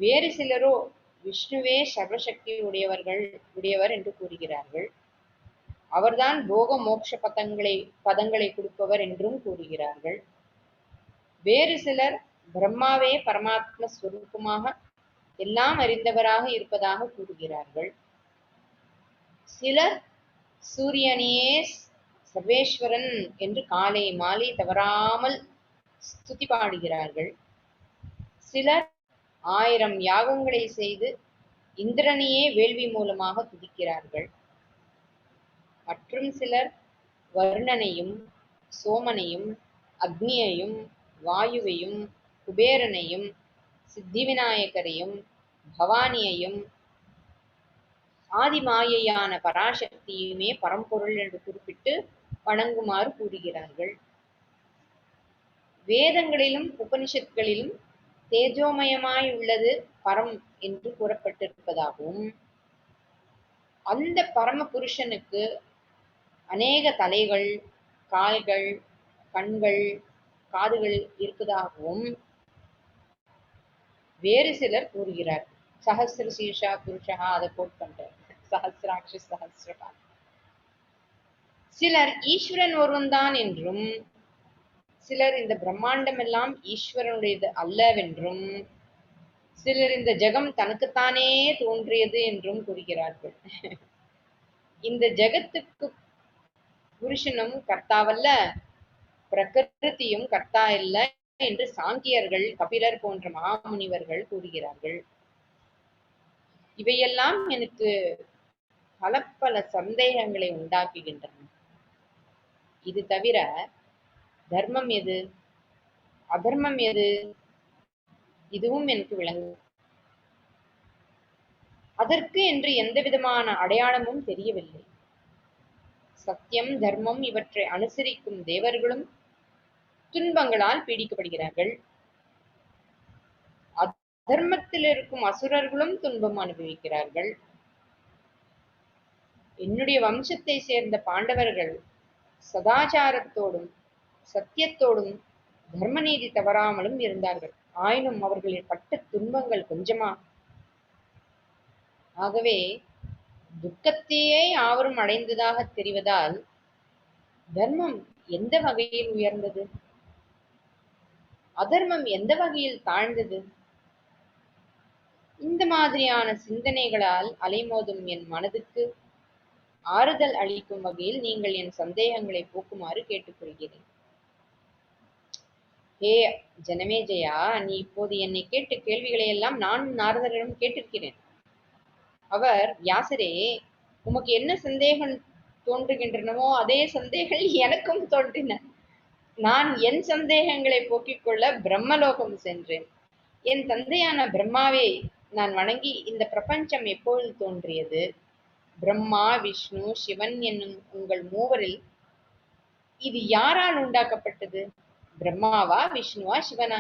வேறு சிலரோ விஷ்ணுவே சர்வசக்தி உடையவர் என்று கூறுகிறார்கள். அவர்தான் போக மோட்ச பதங்களை கொடுப்பவர் என்றும் கூறுகிறார்கள். வேறு சிலர் பிரம்மாவே பரமாத்ம ஸ்வரூபமாக எல்லாம் அறிந்தவராக இருப்பதாக கூறுகிறார்கள். சிலர் சூரியனையே சர்வேஸ்வரன் என்று காலை மாலை தவறாமல் ஸ்துதி பாடுகிறார்கள். சிலர் 1000 யாகங்களை செய்து இந்திரனையே வேள்வி மூலமாக துதிக்கிறார்கள். மற்றும் சிலர் வருணனையும் சோமனையும் அக்னியையும் வாயுவையும் குபேரனையும் சித்தி விநாயகரையும் பவானியையும் ஆதிமாயையான பராசக்தியுமே பரம்பொருள் என்று குறிப்பிட்டு வணங்குமாறு கூறுகிறார்கள். வேதங்களிலும் உபனிஷத்களிலும் தேஜோமயமாய் உள்ளது பரம் என்று கூறப்பட்டிருப்பதாகவும், அந்த பரம புருஷனுக்கு அநேக தலைகள், கால்கள், கண்கள், காதுகள் இருப்பதாகவும் வேறு சிலர் கூறுகிறார். சஹஸ்ர சீர்ஷா புருஷா, அதை கோட் பண்றார். சஹஸ்ராட்ச சஹஸ்ரபா. சிலர் ஈஸ்வரன் ஒருவன்தான் என்றும், சிலர் இந்த பிரம்மாண்டம் எல்லாம் ஈஸ்வரனுடையது அல்லவென்றும், சிலர் இந்த ஜெகம் தனக்குத்தானே தோன்றியது என்றும் கூறுகிறார்கள். இந்த ஜெகத்துக்கு புருஷனும் கர்த்தாவல்ல, பிரகிருதியும் கர்த்தா இல்ல என்று சாங்கியர்கள், கபிலர் போன்ற மாமுனிவர்கள் கூறுகிறார்கள். இவையெல்லாம் எனக்கு பல சந்தேகங்களை உண்டாக்குகின்றன. இது தவிர தர்மம் எது, அதர்மம் எது, இதுவும் எனக்கு விளங்கும். அதற்கு என்று எந்த விதமான அடையாளமும் தெரியவில்லை. சத்தியம், தர்மம் இவற்றை அனுசரிக்கும் தேவர்களும் துன்பங்களால் பீடிக்கப்படுகிறார்கள். அதர்மத்தில் இருக்கும் அசுரர்களும் துன்பம் அனுபவிக்கிறார்கள். என்னுடைய வம்சத்தை சேர்ந்த பாண்டவர்கள் சதாச்சாரத்தோடும் சத்தியத்தோடும் தர்மநீதி தவறாமலும் இருந்தார்கள். ஆயினும் அவர்களின் பட்ட துன்பங்கள் கொஞ்சமா? ஆகவே துக்கத்தையே யாவரும் அடைந்ததாக தெரிவதால் தர்மம் எந்த வகையில் உயர்ந்தது, அதர்மம் எந்த வகையில் தாழ்ந்தது? இந்த மாதிரியான சிந்தனைகளால் அலைமோதும் என் மனதுக்கு ஆறுதல் அளிக்கும் வகையில் நீங்கள் என் சந்தேகங்களை போக்குமாறு கேட்டுக்கொள்கிறேன். ஹே ஜனமேஜயா, நீ இப்போது என்னை கேட்ட கேள்விகளை எல்லாம் நான் நாரதரிடம் கேட்டிருக்கிறேன். அவர், வியாசரே, உமக்கு என்ன சந்தேகம் தோன்றுகின்றனவோ அதே சந்தேகங்கள் எனக்கும் தோன்றின. நான் என் சந்தேகங்களை போக்கிக் கொள்ள பிரம்மலோகம் சென்றேன். என் தந்தையான பிரம்மாவை நான் வணங்கி, இந்த பிரபஞ்சம் எப்பொழுது தோன்றியது? பிரம்மா, விஷ்ணு, சிவன் என்னும் உங்கள் மூவரில் இது யாரால் உண்டாக்கப்பட்டது? பிரம்மாவா, விஷ்ணுவா, சிவனா?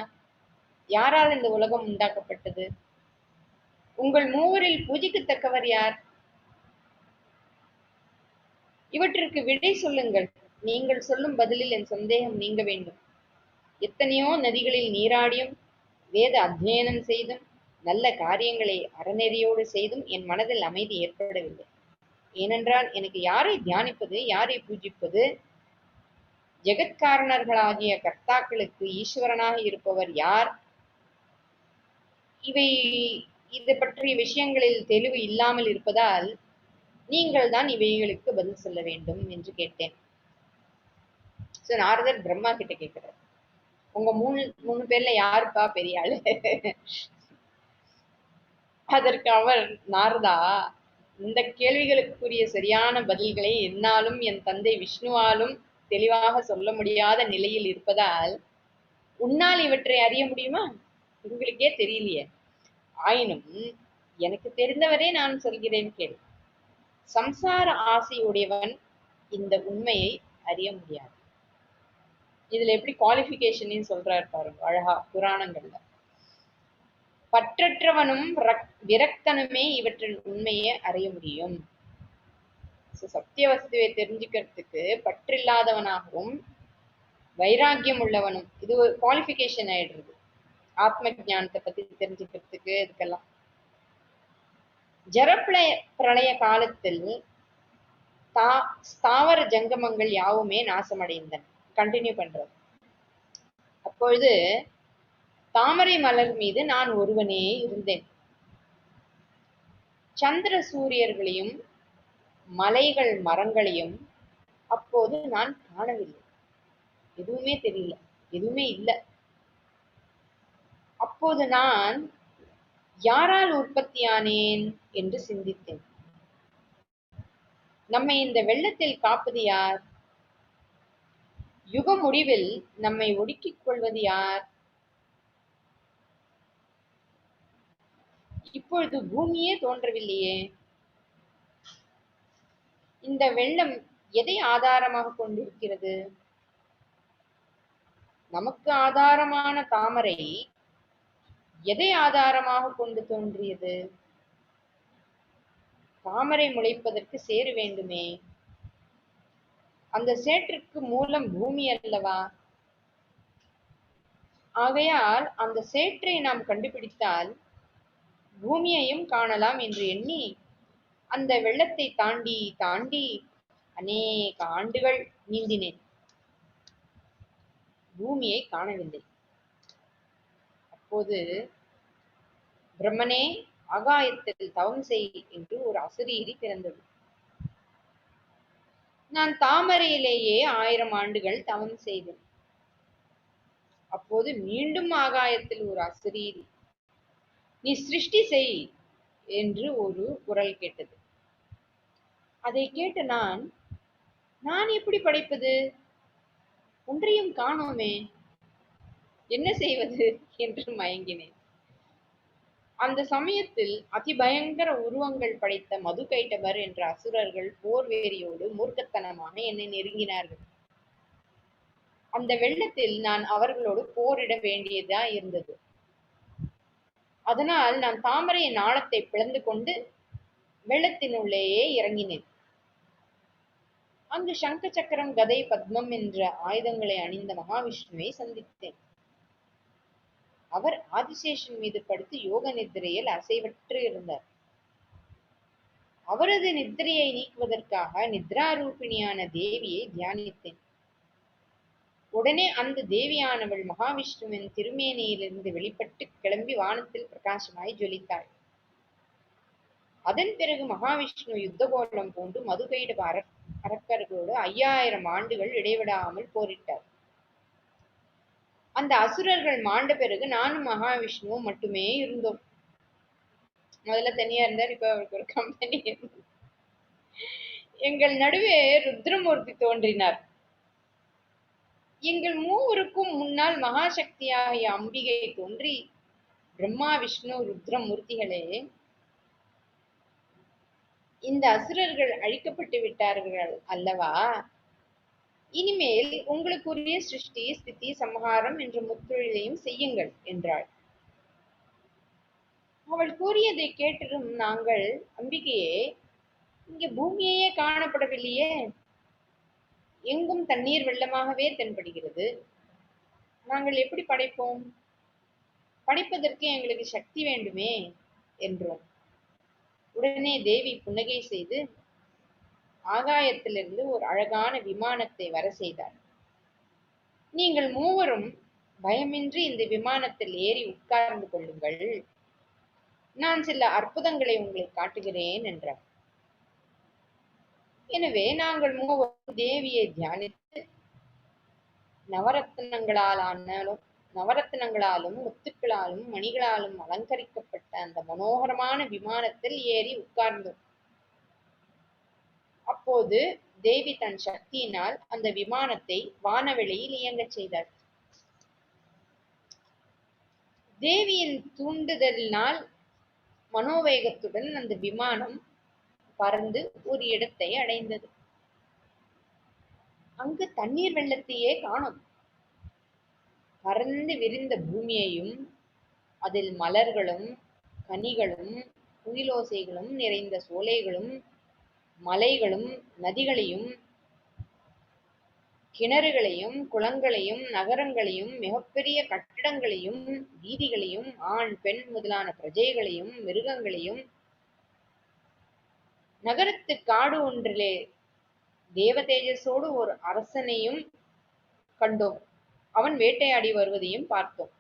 யாரால் இந்த உலகம் உண்டாக்கப்பட்டது? உங்கள் மூவரில் பூஜிக்கத்தக்கவர் யார்? இவற்றிற்கு விடை சொல்லுங்கள். நீங்கள் சொல்லும் பதிலில் என் சந்தேகம் நீங்க வேண்டும். எத்தனையோ நதிகளில் நீராடியும் வேத அத்தியனம் செய்தும் நல்ல காரியங்களை அறநெறியோடு செய்தும் என் மனதில் அமைதி ஏற்படவில்லை. ஏனென்றால் எனக்கு யாரை தியானிப்பது, யாரை பூஜிப்பது? ஜெகத்காரணர்களாகிய கர்த்தாக்களுக்கு ஈஸ்வரனாக இருப்பவர் யார்? இது பற்றிய விஷயங்களில் தெளிவு இல்லாமல் இருப்பதால் நீங்கள் தான் இவைகளுக்கு பதில் சொல்ல வேண்டும் என்று கேட்டேன். நாரதர் பிரம்மா கிட்ட கேட்கிறார். உங்க மூணு மூணு பேர்ல யாருப்பா பெரிய ஆளு? அதற்கு அவர், நாரதா, இந்த கேள்விகளுக்குரிய சரியான பதில்களை என்னாலும் என் தந்தை விஷ்ணுவாலும் தெளிவாக சொல்ல முடியாத நிலையில் இருப்பதால் உன்னால் இவற்றை அறிய முடியுமா? உங்களுக்கே தெரியலையே. ஆயினும் எனக்கு தெரிந்தவரை நான் சொல்கிறேன் கேள். சம்சார ஆசை உடையவன் இந்த உண்மையை அறிய முடியாது. இதுல எப்படி குவாலிபிகேஷன் சொல்றாரு பாருங்க அழகா புராணங்கள்ல. பற்றற்றவனும் விரக்தனுமே இவற்றின் உண்மையை அறிய முடியும். சத்திய வஸ்துவை தெரிஞ்சுக்கிறதுக்கு பற்றில்லாதவனாகவும் வைராக்கியம் உள்ளவனும், இது ஒரு குவாலிபிகேஷன் ஆயிடுறது ஆத்ம ஞானத்தை பத்தி தெரிஞ்சுக்கிறதுக்கு. இதுக்கெல்லாம் பிரளய காலத்தில் ஸ்தாவர ஜங்கமங்கள் யாவுமே நாசமடைந்தன. கண்டினியூ பண்றது. அப்பொழுது தாமரை மலர் மீது நான் ஒருவனே இருந்தேன். சந்திர சூரியர்களையும் மலைகள் மரங்களையும் அப்போது நான் காணவில்லை. எதுவுமே தெரியல, எதுவுமே இல்லை. அப்போது நான் யாரால் உற்பத்தியானேன் என்று சிந்தித்தேன். நம்மை இந்த வெள்ளத்தில் காப்பது யார்? யுக முடிவில் நம்மை ஒடுக்கிக் கொள்வது யார்? இப்பொழுது பூமியே தோன்றவில்லையே. இந்த வெள்ளம் எதை ஆதாரமாக கொண்டிருக்கிறது? நமக்கு ஆதாரமான தாமரை எதை ஆதாரமாக கொண்டு தோன்றியது? தாமரை முளைப்பதற்கு சேறு வேண்டுமே. அந்த சேற்றுக்கு மூலம் பூமி அல்லவா? ஆகையால் அந்த சேற்றை நாம் கண்டுபிடித்தால் பூமியையும் காணலாம் என்று எண்ணி அந்த வெள்ளத்தை தாண்டி தாண்டி அநேக ஆண்டுகள் நீந்தினேன். பூமியை காணவில்லை. அப்போது பிரம்மனே, ஆகாயத்தில் தவம் செய் என்று ஒரு அசரீரி பிறந்தது. நான் தாமரையிலேயே 1000 ஆண்டுகள் தவம் செய்தேன். அப்போது மீண்டும் ஆகாயத்தில் ஒரு அசரீரி, நீ சிருஷ்டி செய் என்று ஒரு குரல் கேட்டது. அதை கேட்டு நான் எப்படி படைப்பது? ஒன்றையும் காணோமே, என்ன செய்வது என்று மயங்கினேன். அந்த சமயத்தில் அதிபயங்கர உருவங்கள் படைத்த மதுகைட்டபர் என்ற அசுரர்கள் போர் வேரியோடு மூர்க்கத்தனமாக என்னை நெருங்கினார்கள். அந்த வெள்ளத்தில் நான் அவர்களோடு போரிட வேண்டியதா இருந்தது. அதனால் நான் தாமரையின் நாளத்தை பிளந்து கொண்டு வெள்ளத்தினுள்ளேயே இறங்கினேன். அங்கு சங்க சக்கரம், கதை, பத்மம் என்ற ஆயுதங்களை அணிந்த மகாவிஷ்ணுவை சந்தித்தேன். அவர் ஆதிசேஷன் மீது படுத்து யோக நித்திரையில் அசைவற்று இருந்தார். அவரது நித்திரையை நீக்குவதற்காக நித்ராரூபிணியான தேவியை தியானித்தேன். உடனே அந்த தேவியானவள் மகாவிஷ்ணுவின் திருமேனியிலிருந்து வெளிப்பட்டு கிளம்பி வானத்தில் பிரகாசமாய் ஜொலித்தாள். அதன் பிறகு மகாவிஷ்ணு யுத்த கோலம் பூண்டு மதுகைடப அரக்கர்களோடு 5000 ஆண்டுகள் இடைவிடாமல் போரிட்டார். அந்த அசுரர்கள் மாண்ட பிறகு நானும் மகாவிஷ்ணுவும் மட்டுமே இருந்தோம். முதல்ல தனியா இருந்தார், இப்ப அவருக்கு ஒரு கம்பெனி. எங்கள் நடுவே ருத்ரமூர்த்தி தோன்றினார். எங்கள் மூவருக்கும் முன்னால் மகாசக்தியாகிய அம்பிகை தோன்றி, பிரம்மா, விஷ்ணு, ருத்ரமூர்த்திகளே, இந்த அசுரர்கள் அழிக்கப்பட்டு விட்டார்கள் அல்லவா? இனிமேல் உங்களுக்குரிய சிருஷ்டி, ஸ்திதி, சம்ஹாரம் என்ற முத்தொழிலையும் செய்யுங்கள் என்றாள். அவள் கூறியதை கேட்டதும் நாங்கள், அம்பிகையே, இங்கே பூமியே காணப்படவில்லையே, எங்கும் தண்ணீர் வெள்ளமாகவே தென்படுகிறது, நாங்கள் எப்படி படைப்போம்? படைப்பதற்கு எங்களுக்கு சக்தி வேண்டுமே என்றோம். உடனே தேவி புன்னகை செய்து ஆகாயத்திலிருந்து ஒரு அழகான விமானத்தை வர செய்தார். நீங்கள் மூவரும் பயமின்றி இந்த விமானத்தில் ஏறி உட்கார்ந்து கொள்ளுங்கள், நான் சில அற்புதங்களை உங்களை காட்டுகிறேன் என்றார். எனவே நாங்கள் மூவரும் தேவியை தியானித்து நவரத்னங்களாலும் நவரத்னங்களாலும் முத்துக்களாலும் மணிகளாலும் அலங்கரிக்கப்பட்ட அந்த மனோகரமான விமானத்தில் ஏறி உட்கார்ந்தோம். அப்போது தேவி தன் சக்தியினால் அந்த விமானத்தை வானவெளியில் இயங்கச் செய்தாள். தேவியின் தூண்டுதலினால் மனோவேகத்துடன் அந்த விமானம் பறந்து ஒரு இடத்தை அடைந்தது. அங்கு தண்ணீர் வெள்ளத்தையே காணோம். பறந்து விரிந்த பூமியையும் அதில் மலர்களும் கனிகளும் குயிலோசைகளும் நிறைந்த சோலைகளும் மலைகளும் நதிகளையும் கிணறுகளையும் குளங்களையும் நகரங்களையும் மிகப்பெரிய கட்டிடங்களையும் வீதிகளையும் ஆண் பெண் முதலான பிரஜைகளையும் மிருகங்களையும் நகரத்து காடு ஒன்றிலே தேவதேஜஸோடு ஒரு அரசனையும் கண்டோம். அவன் வேட்டையாடி வருவதையும் பார்த்தோம்.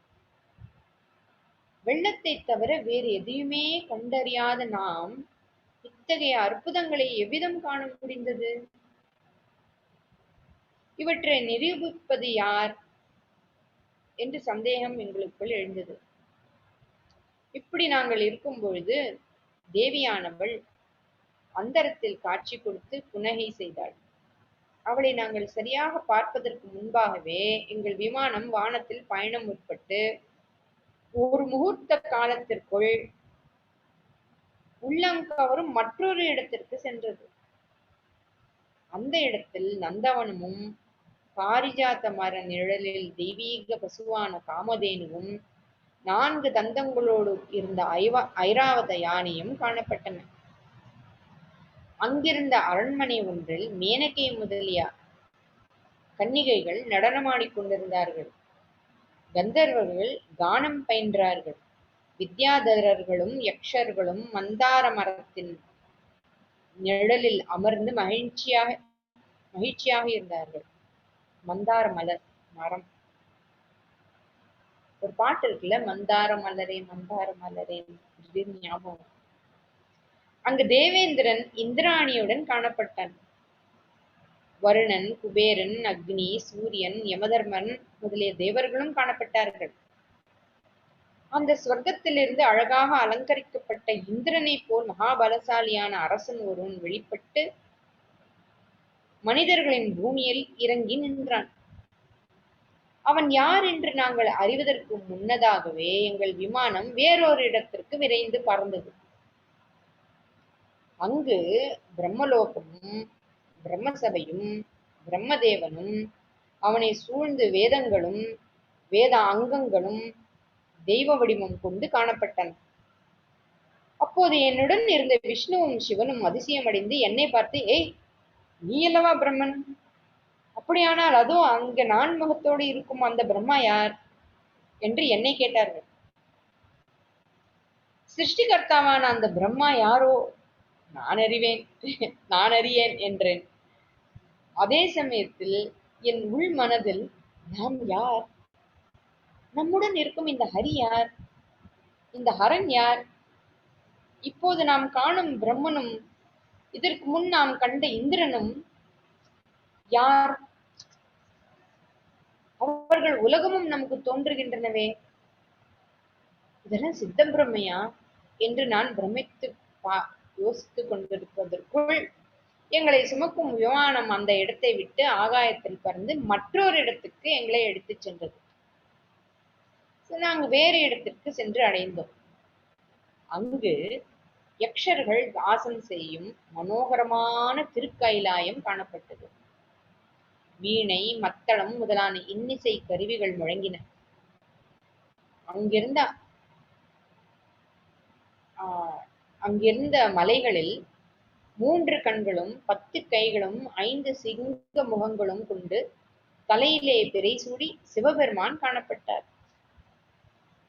வெள்ளத்தை தவிர வேறு எதையுமே கண்டறியாத நாம் இத்தகைய அற்புதங்களை எவ்விதம் காண முடிந்தது? இவற்றை நிரூபிப்பது யார் என்று சந்தேகம் எங்களுக்குள் எழுந்தது. இப்படி நாங்கள் இருக்கும் பொழுது தேவியானவள் அந்தரத்தில் காட்சி கொடுத்து புன்னகை செய்தாள். அவளை நாங்கள் சரியாக பார்ப்பதற்கு முன்பாகவே எங்கள் விமானம் வானத்தில் பயணம் முற்பட்டு ஒரு முகூர்த்த காலத்திற்குள் உள்ளங்கவரும் மற்றொரு இடத்திற்கு சென்றது. அந்த இடத்தில் நந்தவனமும் பாரிஜாத்த மர நிழலில் தெய்வீக பசுவான காமதேனுவும் 4 தந்தங்களோடு இருந்த ஐராவத யானையும் காணப்பட்டன. அங்கிருந்த அரண்மனை ஒன்றில் மேனகை முதலிய கன்னிகைகள் நடனமாடிக் கொண்டிருந்தார்கள். கந்தர்வர்கள் கானம் பயின்றார்கள். வித்யாதரர்களும் யக்ஷர்களும் மந்தார மரத்தின் நிழலில் அமர்ந்து மகிழ்ச்சியாக இருந்தார்கள். மந்தார மரம் ஒரு பாட்டு இருக்குல்ல, மந்தார மலரே மந்தார மலரே ஞாபகம். அங்கு தேவேந்திரன் இந்திராணியுடன் காணப்பட்டான். வருணன், குபேரன், அக்னி, சூரியன், யமதர்மன் முதலிய தேவர்களும் காணப்பட்டார்கள். அந்த ஸ்வர்க்கத்திலிருந்து அழகாக அலங்கரிக்கப்பட்ட இந்திரனை போல் மகாபலசாலியான அரசன் ஒருவன் வெளிப்பட்டு மனிதர்களின் பூமியில் இறங்கி நின்றான். அவன் யார் என்று நாங்கள் அறிவதற்கு முன்னதாகவே எங்கள் விமானம் வேறொரு இடத்திற்கு விரைந்து பறந்தது. அங்கு பிரம்மலோகமும் பிரம்மசபையும் பிரம்மதேவனும் அவனை சூழ்ந்து வேதங்களும் வேத அங்கங்களும் தெய்வ வடிவம் கொண்டு காணப்பட்டன. அப்போது என்னுடன் இருந்த விஷ்ணுவும் சிவனும் அதிசயமடைந்து என்னை பார்த்து, ஏய், நீ அல்லவா பிரம்மன்? அப்படியானால் அதோ அங்க நான்முகத்தோடு இருக்கும் அந்த பிரம்மா யார் என்று என்னை கேட்டார்கள். சிருஷ்டிகர்த்தாவான அந்த பிரம்மா யாரோ நான் அறியேன் என்றேன். அதே சமயத்தில் என் உள் மனதில், நாம் யார்? நம்முடன் இருக்கும் இந்த ஹரி யார்? இந்த ஹரன் யார்? இப்போது நாம் காணும் பிரம்மனும் இதற்கு முன் நாம் கண்ட இந்திரனும் யார்? அவர்கள் உலகமும் நமக்கு தோன்றுகின்றனவே, இதெல்லாம் சித்த பிரம்மையா என்று நான் பிரமித்து யோசித்துக் கொண்டிருப்பதற்குள் எங்களை சுமக்கும் விமானம் அந்த இடத்தை விட்டு ஆகாயத்தில் பறந்து மற்றொரு இடத்துக்கு எங்களை எடுத்துச் சென்றது. நாங்கள் வேறு இடத்திற்கு சென்று அடைந்தோம். அங்கு யக்ஷர்கள் வாசம் செய்யும் மனோகரமான திருக்கைலாயம் காணப்பட்டது. வீணை, மத்தளம் முதலான இன்னிசை கருவிகள் முழங்கின. அங்கிருந்த மலைகளில் 3 கண்களும் 10 கைகளும் 5 சிங்க முகங்களும் கொண்டு தலையிலே பிறை சூடி சிவபெருமான் காணப்பட்டார்.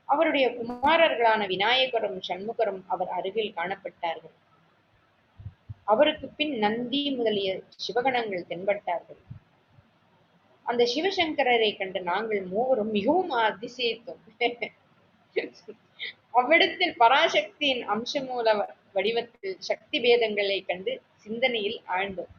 அவருடைய குமாரர்களான விநாயகரும் சண்முகரும் அவர் அருகில் காணப்பட்டார்கள். அவருக்கு பின் நந்தி முதலிய சிவகணங்கள் தென்பட்டார்கள். அந்த சிவசங்கரரை கண்டு நாங்கள் மூவரும் மிகவும் அதிசயித்தோம். அவ்விடத்தில் பராசக்தியின் அம்சமூல வடிவத்தில் சக்தி பேதங்களை கண்டு சிந்தனையில் ஆழ்ந்தோம்.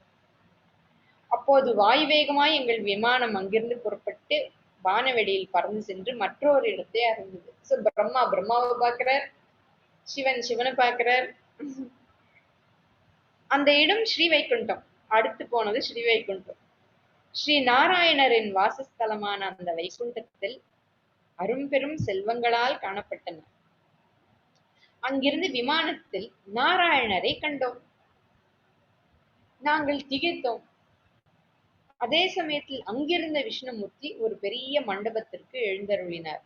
அப்போது வாயுவேகமாய் எங்கள் விமானம் அங்கிருந்து புறப்பட்டு வானவெளியில் பறந்து சென்று மற்றொரு இடத்தை அடைந்தது. சோ பிரம்மாவை பார்க்கிறார், சிவனை பார்க்கிறார். அந்த இடம் ஸ்ரீவைகுண்டம். அடுத்து போனது ஸ்ரீவைகுண்டம். ஸ்ரீ நாராயணரின் வாசஸ்தலமான அந்த வைகுண்டத்தில் அரும்பெரும் செல்வங்களால் காணப்பட்டன. அங்கிருந்து விமானத்தில் நாராயணரை கண்டோம். நாங்கள் திகைத்தோம். அதே சமயத்தில் அங்கிருந்த விஷ்ணுமூர்த்தி ஒரு பெரிய மண்டபத்திற்கு எழுந்தருளினார்.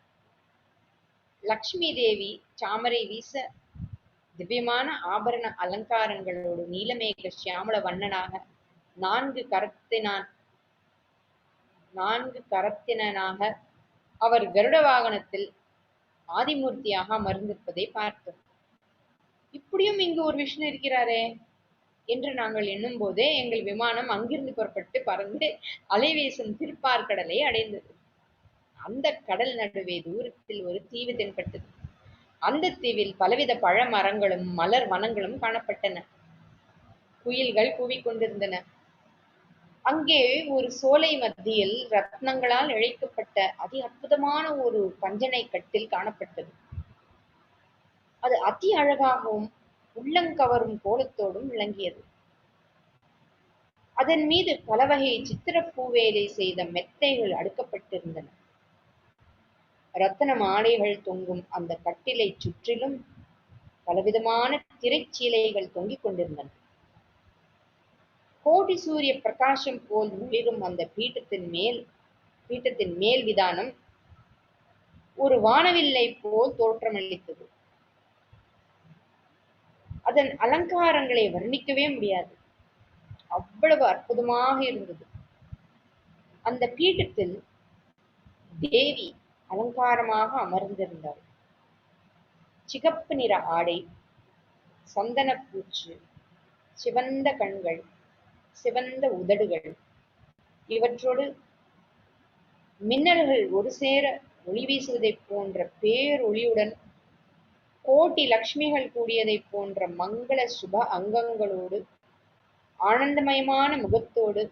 லக்ஷ்மி தேவி சாமரை வீச திவ்யமான ஆபரண அலங்காரங்களோடு நீலமேக சியாமள வண்ணனாக நான்கு கரத்தினாக அவர் கருட வாகனத்தில் ஆதிமூர்த்தியாக அமர்ந்திருப்பதை பார்த்தோம். இப்படியும் இங்கு ஒரு விஷ்ணு இருக்கிறாரே என்று நாங்கள் எண்ணும் போதே எங்கள் விமானம் அங்கிருந்து புறப்பட்டு பறந்து அலைவீசும் திருப்பார்கடலை அடைந்தது. அந்த கடல் நடுவே தூரத்தில் ஒரு தீவு தென்பட்டது. அந்த தீவில் பலவித பழ மரங்களும் மலர் வனங்களும் காணப்பட்டன. குயில்கள் கூவிக்கொண்டிருந்தன. அங்கே ஒரு சோலை மத்தியில் ரத்னங்களால் இழைக்கப்பட்ட அதி அற்புதமான ஒரு பஞ்சனை கட்டில் காணப்பட்டது. அது அதி அழகாகவும் உள்ளங்கவரும் கோலத்தோடும் விளங்கியது. அதன் மீது பல வகை சித்திரப்பூவேலை செய்த மெத்தைகள் அடுக்கப்பட்டிருந்தன. ரத்தன மாலைகள் தொங்கும் அந்த கட்டிலை சுற்றிலும் பலவிதமான திரைச்சீலைகள் தொங்கிக் கொண்டிருந்தன. கோடி சூரிய பிரகாசம் போல் மிளிரும் அந்த பீட்டத்தின் மேல் விதானம் ஒரு வானவில்லை போல் தோற்றமளித்தது. அதன் அலங்காரங்களை வர்ணிக்கவே முடியாது. அவ்வளவு அற்புதமாக இருந்தது. அந்த பீட்டத்தில் தேவி அலங்காரமாக அமர்ந்திருந்தாள். சிகப்பு நிற ஆடை, சந்தன பூச்சு, சிவந்த கண்கள், சிவந்த உதடுகள், இவற்றோடு மின்னல்கள் ஒரு சேர ஒளி வீசுவதைப் போன்ற பேரொளியுடன் கோட்டி லக்ஷ்மிகள் கூடியதைப் போன்ற மங்கள சுப அங்கங்களோடு ஆனந்தமயமான முகத்தோடு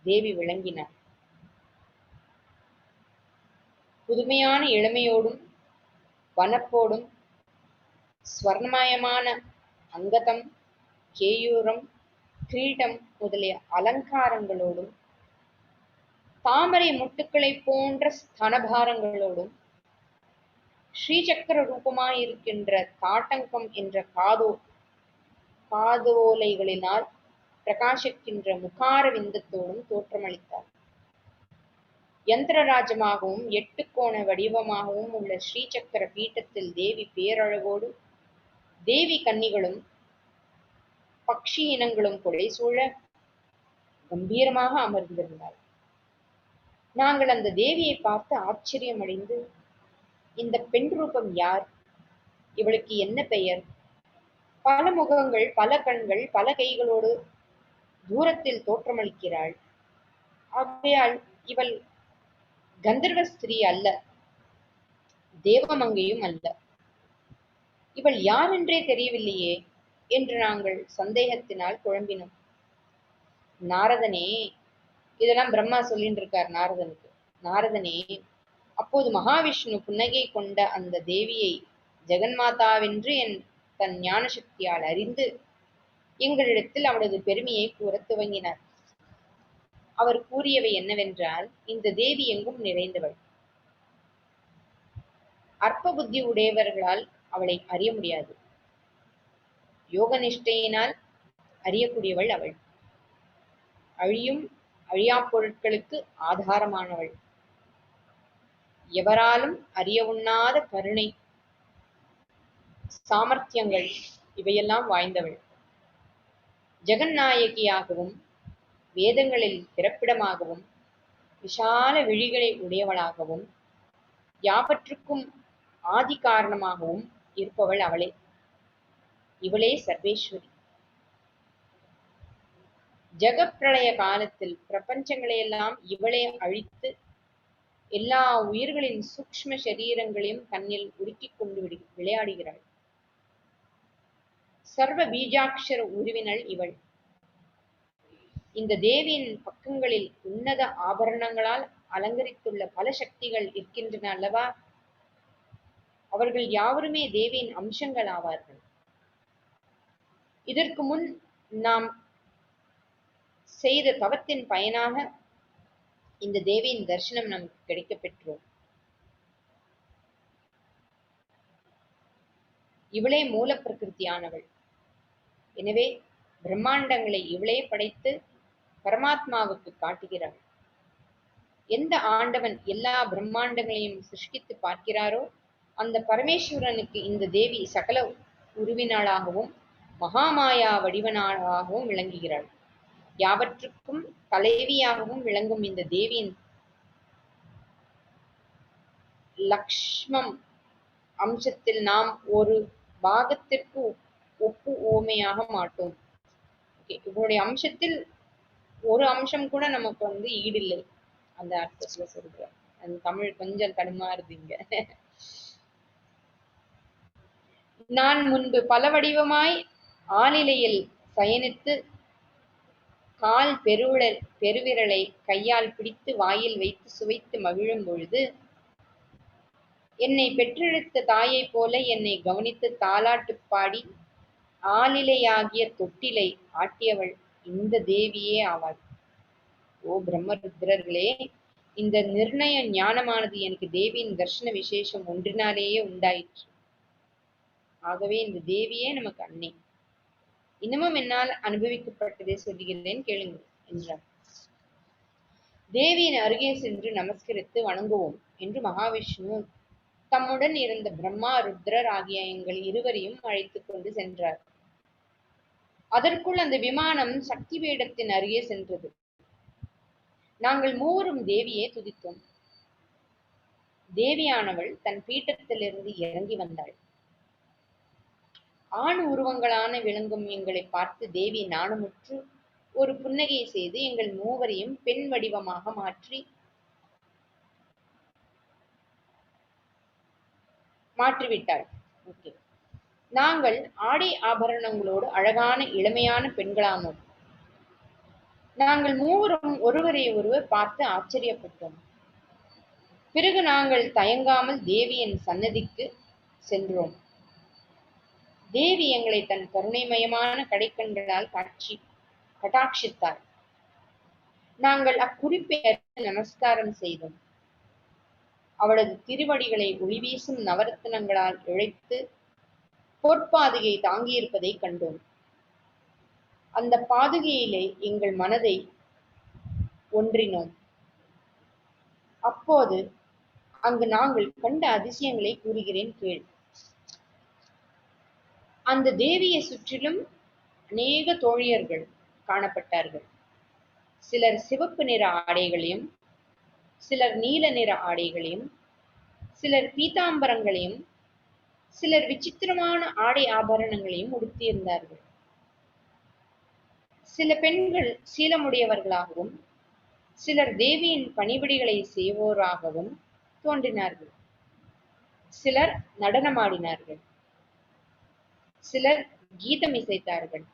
தேவி விளங்கினார். புதுமையான இளமையோடும் வனப்போடும் ஸ்வர்ணமயமான அங்கதம், கேயூரம், கிரீடம் முதலிய அலங்காரங்களோடும் தாமரை முட்டுக்களை போன்ற ஸ்தனபாரங்களோடும் ஸ்ரீசக்கர ரூபமாயிருக்கின்ற தாட்டங்கம் என்ற காதோலைகளினால் பிரகாசிக்கின்ற முகார விந்தத்தோடும் தோற்றமளித்தார். யந்திரராஜமாகவும் 8 கோண வடிவமாகவும் உள்ள ஸ்ரீசக்கர பீட்டத்தில் தேவி பேரழகோடு தேவி கன்னிகளும் பக்ஷி இனங்களும் புடைசூழ கம்பீரமாக அமர்ந்திருந்தாள். நாங்கள் அந்த தேவியை பார்த்து ஆச்சரியமடைந்து, இந்த பெண் ரூபம் யார்? இவளுக்கு என்ன பெயர்? பல முகங்கள், பல கண்கள், பல கைகளோடு தூரத்தில் தோற்றமளிக்கிறாள். ஆகையால் இவள் கந்தர்வ ஸ்திரீ அல்ல, தேவமங்கையும் அல்ல. இவள் யார் என்றே தெரியவில்லையே என்று நாங்கள் சந்தேகத்தினால் குழம்பினோம். நாரதனே, இதெல்லாம் பிரம்மா சொல்லிட்டு இருக்கார் நாரதனுக்கு. நாரதனே, அப்போது மகாவிஷ்ணு புன்னகை கொண்ட அந்த தேவியை ஜெகன்மாதாவென்று தன் ஞான சக்தியால் அறிந்து எங்களிடத்தில் அவளது பெருமையை கூறத் துவங்கினார். அவர் கூறியவை என்னவென்றால், இந்த தேவி எங்கும் நிறைந்தவள். அற்ப புத்தி உடையவர்களால் அவளை அறிய முடியாது. யோக நிஷ்டையினால் அறியக்கூடியவள் அவள். அழியும் அழியா பொருட்களுக்கு ஆதாரமானவள். எவராலும் அறிய உண்ணாத கருணை, சாமர்த்தியங்கள் இவையெல்லாம் வாய்ந்தவள். ஜெகநாயகியாகவும் வேதங்களில் பிறப்பிடமாகவும் விஷால விழிகளை உடையவளாகவும் யாவற்றுக்கும் ஆதி காரணமாகவும் இருப்பவள் அவளே. இவளே சர்வேஸ்வரி. ஜெகப்பிரளய காலத்தில் பிரபஞ்சங்களையெல்லாம் இவளே அழித்து எல்லா உயிர்களின் சூக்ஷ்ம சரீரங்களையும் தன்னில் உருக்கிக் கொண்டு விளையாடுகிறாள். சர்வ பீஜாட்சர உருவினள் இவள். இந்த தேவியின் பக்கங்களில் உன்னத ஆபரணங்களால் அலங்கரித்துள்ள பல சக்திகள் இருக்கின்றன அல்லவா? அவர்கள் யாவருமே தேவியின் அம்சங்கள் ஆவார்கள். இதற்கு முன் நாம் செய்த தவத்தின் பயனாக இந்த தேவியின் தரிசனம் நமக்கு கிடைக்கப் பெற்றோம். இவளே மூல பிரகிருதியானவள். எனவே பிரம்மாண்டங்களை இவளே படைத்து பரமாத்மாவுக்கு காட்டுகிறாள். எந்த ஆண்டவன் எல்லா பிரம்மாண்டங்களையும் சிருஷ்டித்து பார்க்கிறாரோ அந்த பரமேஸ்வரனுக்கு இந்த தேவி சகல உருவினாளாகவும் மகாமாயா வடிவனாளாகவும் விளங்குகிறாள். யாவற்றுக்கும் தலைவியாகவும் விளங்கும் இந்த தேவியின் லக்ஷ்மம் அம்சத்தில் நாம் ஒரு பாகத்திற்கு ஒப்பு ஓமையாக மாட்டோம். இவருடைய அம்சத்தில் ஒரு அம்சம் கூட நமக்கு ஈடில்லை. அந்த அர்த்தத்துல சொல்றேன். அந்த தமிழ் கொஞ்சம் தடுமாறுதுங்க. நான் முன்பு பல வடிவமாய் ஆளிலையில் சயனித்து கால் பெருவிரலை கையால் பிடித்து வாயில் வைத்து சுவைத்து மகிழும் பொழுது என்னை பெற்றெடுத்த தாயைப் போல என்னை கவனித்து தாலாட்டு பாடி ஆளிலையாகிய தொட்டிலை ஆட்டியவள் இந்த தேவியே ஆவாள். ஓ பிரம்மருத்ரர்களே, இந்த நிர்ணய ஞானமானது எனக்கு தேவியின் தர்ஷன விசேஷம் ஒன்றினாலேயே உண்டாயிற்று. ஆகவே இந்த தேவியே நமக்கு அன்னை. இன்னமும் என்னால் அனுபவிக்கப்பட்டதை சொல்லுகிறேன் கேளுங்கள் என்றார். தேவியின் அருகே சென்று நமஸ்கரித்து வணங்குவோம் என்று மகாவிஷ்ணு தம்முடன் இருந்த பிரம்மா ருத்ரர் ஆகிய எங்கள் இருவரையும் அழைத்துக் கொண்டு சென்றார். அதற்குள் அந்த விமானம் சக்தி பீடத்தின் அருகே சென்றது. நாங்கள் மூவரும் தேவியே துதித்தோம். தேவியானவள் தன் பீட்டத்திலிருந்து இறங்கி வந்தாள். ஆண் உருவங்களான விளங்கும் எங்களை பார்த்து தேவி நாணமுற்று ஒரு புன்னகை செய்து எங்கள் மூவரையும் பெண் வடிவமாக மாற்றிவிட்டாள். நாங்கள் ஆடை ஆபரணங்களோடு அழகான இளமையான பெண்களானோம். நாங்கள் மூவரும் ஒருவரை ஒருவர் பார்த்து ஆச்சரியப்பட்டோம். பிறகு நாங்கள் தயங்காமல் தேவியின் சன்னதிக்கு சென்றோம். தேவி எங்களை தன் கருணைமயமான கடைக்கண்களால் கட்டாட்சித்தார். நாங்கள் அக்குறிப்பை அறிந்து நமஸ்காரம் செய்தோம். அவளது திருவடிகளை ஒளிவீசும் நவரத்னங்களால் இழைத்து பொற்பாதுகை தாங்கியிருப்பதை கண்டோம். அந்த பாதுகையிலே எங்கள் மனதை ஒன்றினோம். அப்போது அங்கு நாங்கள் கண்ட அதிசயங்களை கூறுகிறேன் கேள். அந்த தேவியை சுற்றிலும் அநேக தோழியர்கள் காணப்பட்டார்கள். சிலர் சிவப்பு நிற ஆடைகளையும், சிலர் நீல நிற ஆடைகளையும், சிலர் பீதாம்பரங்களையும், சிலர் விசித்திரமான ஆடை ஆபரணங்களையும் உடுத்தியிருந்தார்கள். சில பெண்கள் சீலமுடையவர்களாகவும், சிலர் தேவியின் பணிவிடைகளை செய்வோராகவும் தோன்றினார்கள். சிலர் நடனமாடினார்கள், சிலர் கீதம் இசைத்தார்கள்,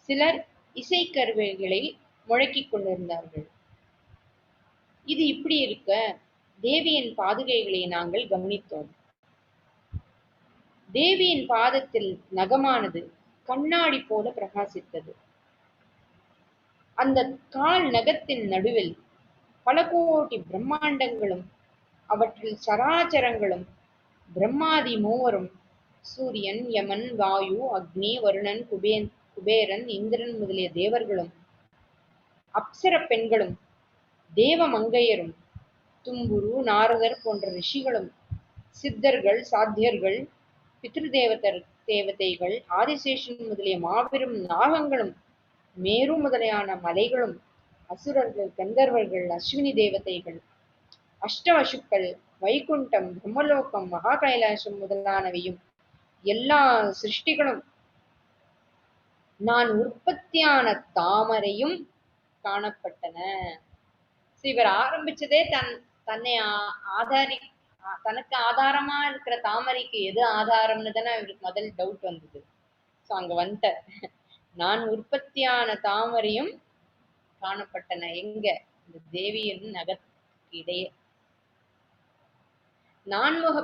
சிலர் இசைக்கருவிகளை முழக்கிக் கொண்டிருந்தார்கள். இது இப்படி இருக்க தேவியின் பாதுகைகளை நாங்கள் கவனித்தோம். தேவியின் பாதத்தில் நகமானது கண்ணாடி போல பிரகாசித்தது. அந்த கால் நகத்தின் நடுவில் பல கோடி பிரம்மாண்டங்களும் அவற்றில் சராச்சரங்களும் பிரம்மாதி மூவரும் சூரியன், யமன், வாயு, அக்னி, வருணன், குபேரன், இந்திரன் முதலிய தேவர்களும், அப்சர பெண்களும், தேவ மங்கையரும், தும்புரு, நாரதர் போன்ற ரிஷிகளும், சித்தர்கள், சாத்தியர்கள், தேவதைகள், ஆதிசேஷன் முதலிய மாபெரும் நாகங்களும், மேரு முதலையான மலைகளும், அசுரர்கள், கந்தர்வர்கள், அஸ்வினி தேவதைகள், அஷ்டவசுக்கள், வைகுண்டம், பிரம்மலோகம், மகா கைலாசம் முதலானவையும் எல்லா சிருஷ்டிகளும் நான் உற்பத்தியான தாமரையும் காணப்பட்டன. இவர் ஆரம்பிச்சதே தன்னை தனக்கு ஆதாரமா இருக்கிற தாமரைக்கு எது ஆதாரம்னு தானே இவருக்கு முதல் டவுட் வந்தது. ஸோ அங்க வந்துட்டார். நான் உற்பத்தியான தாமரையும் காணப்பட்டன. எங்க? இந்த தேவியின் நகத்திடையே. நான்முக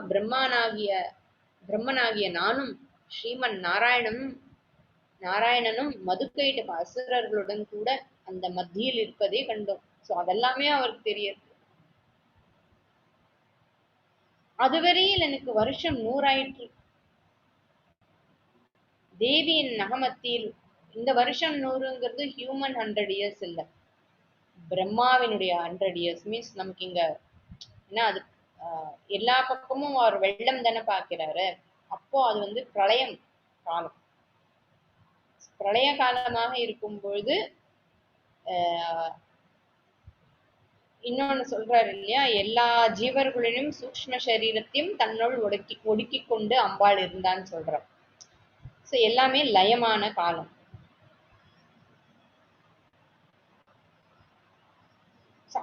பிரம்மனாகிய நானும் ஸ்ரீமன் நாராயணனும் மதுக்கைட்டு அசுரர்களுடன் கூட அந்த மத்தியில் இருப்பதை கண்டோம். சோ அதெல்லாமே அவருக்கு தெரியாது. அதுவரையில் எனக்கு வருஷம் 100 ஆயிற்று. தேவியின் நகமத்தியில் இந்த வருஷம் 100ங்கிறது ஹியூமன் 100 இயர்ஸ் இல்ல, பிரம்மாவினுடைய 100 இயர்ஸ். மீன்ஸ் நமக்கு இங்க என்ன அது எல்லா பக்கமும் அவர் வெள்ளம் தானே பார்க்கிறாரு. அப்போ அது வந்து பிரளயம் காலம். பிரளய காலமாக இருக்கும் பொழுது இன்னொன்னு சொல்றாரு இல்லையா, எல்லா ஜீவர்களிலும் சூக்ஷ்ம சரீரத்தையும் தன்னுள் ஒடுக்கி கொண்டு அம்பாள் இருந்தான்னு சொல்றார். சோ எல்லாமே லயமான காலம்.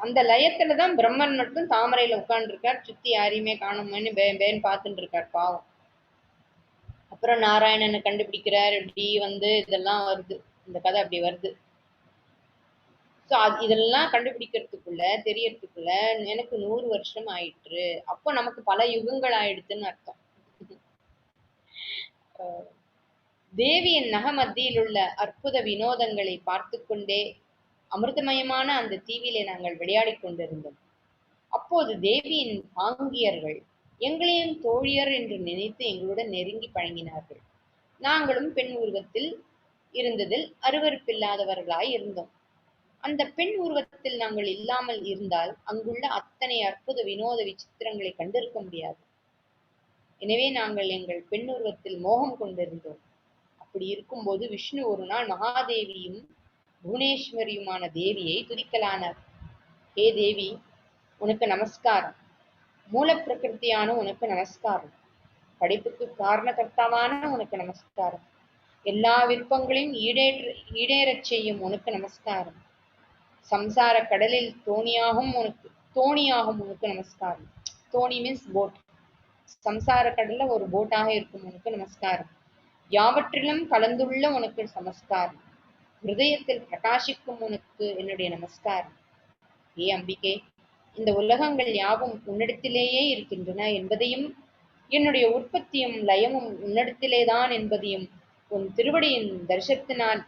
அந்த லயத்துலதான் பிரம்மன் மட்டும் தாமரையில உட்கார்ந்துருக்கார். சுத்தி யாரையுமே காணும்னு பேன் பார்த்துட்டு இருக்கார் பாவம். அப்புறம் நாராயணனை கண்டுபிடிக்கிறார். இப்படி வந்து இதெல்லாம் வருது, இந்த கதை அப்படி வருது. சோ இதெல்லாம் கண்டுபிடிக்கிறதுக்குள்ள தெரியறதுக்குள்ள எனக்கு 100 வருஷம் ஆயிற்று. அப்போ நமக்கு பல யுகங்கள் ஆயிடுச்சுன்னு அர்த்தம். தேவியின் நக மத்தியில் உள்ள அற்புத வினோதங்களை பார்த்து கொண்டே அமிர்தமயமான அந்த தீவிலே நாங்கள் விளையாடிக் கொண்டிருந்தோம். அப்போது தேவியின் பாங்கியர்கள் எங்களையும் தோழியர் என்று நினைத்து எங்களுடன் நெருங்கி பழங்கினார்கள். நாங்களும் பெண் உருவத்தில் இருந்ததில் அருவருப்பில்லாதவர்களாய் இருந்தோம். அந்த பெண் உருவத்தில் நாங்கள் இல்லாமல் இருந்தால் அங்குள்ள அத்தனை அற்புத வினோத விசித்திரங்களை கண்டிருக்க முடியாது. எனவே நாங்கள் எங்கள் பெண் உருவத்தில் மோகம் கொண்டிருந்தோம். அப்படி இருக்கும்போது விஷ்ணு ஒரு நாள் மகாதேவியும் புவனேஸ்வரியுமான தேவியை துதிக்கலானார். ஹே தேவி, உனக்கு நமஸ்காரம். மூல பிரகிருத்தியான உனக்கு நமஸ்காரம். படைப்புக்கு காரணகர்த்தாவான உனக்கு நமஸ்காரம். எல்லா விருப்பங்களையும் ஈடேறச் செய்யும் உனக்கு நமஸ்காரம். சம்சார கடலில் தோணியாகும் உனக்கு நமஸ்காரம். தோணி மீன்ஸ் போட். சம்சார கடல்ல ஒரு போட்டாக இருக்கும் உனக்கு நமஸ்காரம். யாவற்றிலும் கலந்துள்ள உனக்கு நமஸ்காரம். ஹிருதயத்தில் பிரகாசிக்கும் உனக்கு என்னுடைய நமஸ்காரம். ஏ அம்பிகே, இந்த உலகங்கள் யாவும் உன்னிடத்திலேயே இருக்கின்றன என்பதையும் என்னுடைய உற்பத்தியும் லயமும் உன்னிடத்திலேதான் என்பதையும் உன் திருவடியின்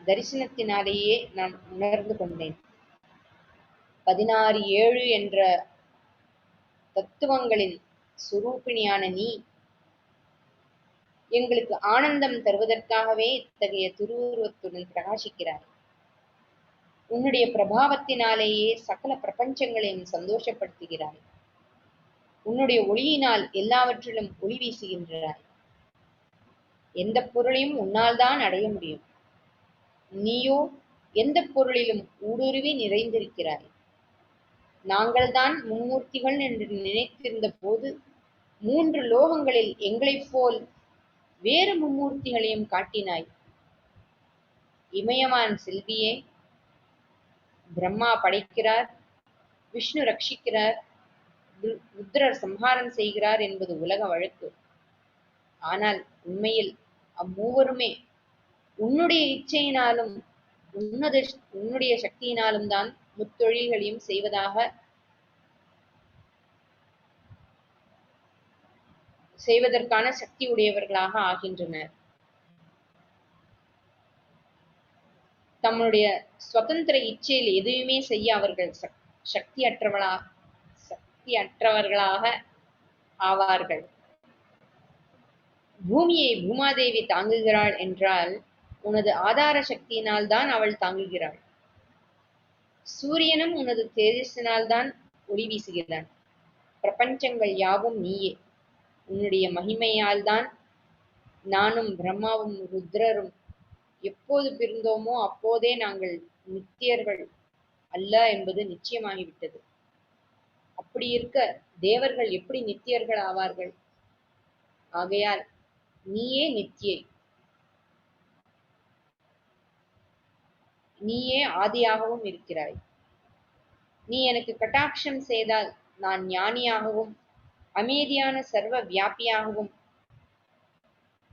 தரிசனத்தினாலேயே நான் உணர்ந்து கொண்டேன். 16:7 என்ற தத்துவங்களின் சுரூபிணியான நீ எங்களுக்கு ஆனந்தம் தருவதற்காகவே இத்தகைய திருவுருவத்துடன் பிரகாசிக்கிறாய். உன்னுடைய பிரபாவத்தினாலேயே சகல பிரபஞ்சங்களையும் சந்தோஷப்படுத்துகிறாய். உன்னுடைய ஒளியினால் எல்லாவற்றிலும் ஒளி வீசுகின்றாய். எந்த பொருளையும் உன்னால் தான் அடைய முடியும். நீயோ எந்த பொருளிலும் ஊடுருவி நிறைந்திருக்கிறாய். நாங்கள் தான் மும்மூர்த்திகள் என்று நினைத்திருந்த போது 3 லோகங்களில் எங்களைப் போல் வேறு மும்மூர்த்திகளையும் காட்டினாய். இமயவான் செல்வியே, பிரம்மா படைக்கிறார், விஷ்ணு ரட்சிக்கிறார், ருத்ரர் சம்ஹாரம் செய்கிறார் என்பது உலக வழக்கு. ஆனால் உண்மையில் அம்மூவருமே உன்னுடைய இச்சையினாலும் உன்னுடைய சக்தியினாலும் தான் முத்தொழில்களையும் செய்வதற்கான சக்தி உடையவர்களாக ஆகின்றனர். தம்முடைய சுதந்திர இச்சையில் எதுவுமே செய்ய அவர்கள் சக்தியற்றவர்களாக ஆவார்கள். பூமியை பூமாதேவி தாங்குகிறாள் என்றால் உனது ஆதார சக்தியினால் தான் அவள் தாங்குகிறாள். சூரியனும் உனது தேஜஸினால் தான் ஒளி வீசுகிறான். பிரபஞ்சங்கள் யாவும் நீயே. உன்னுடைய மகிமையால் தான் நானும் பிரம்மாவும் ருத்ரரும் எப்போது பிறந்தோமோ அப்போதே நாங்கள் நித்தியர்கள் அல்ல என்பது நிச்சயமாகிவிட்டது. அப்படி இருக்க தேவர்கள் எப்படி நித்தியர்கள் ஆவார்கள்? ஆகையால் நீயே நித்தியை, நீயே ஆதியாகவும் இருக்கிறாய். நீ எனக்கு கட்டாட்சம் செய்தால் நான் ஞானியாகவும் அமைதியான சர்வ வியாபியாகவும்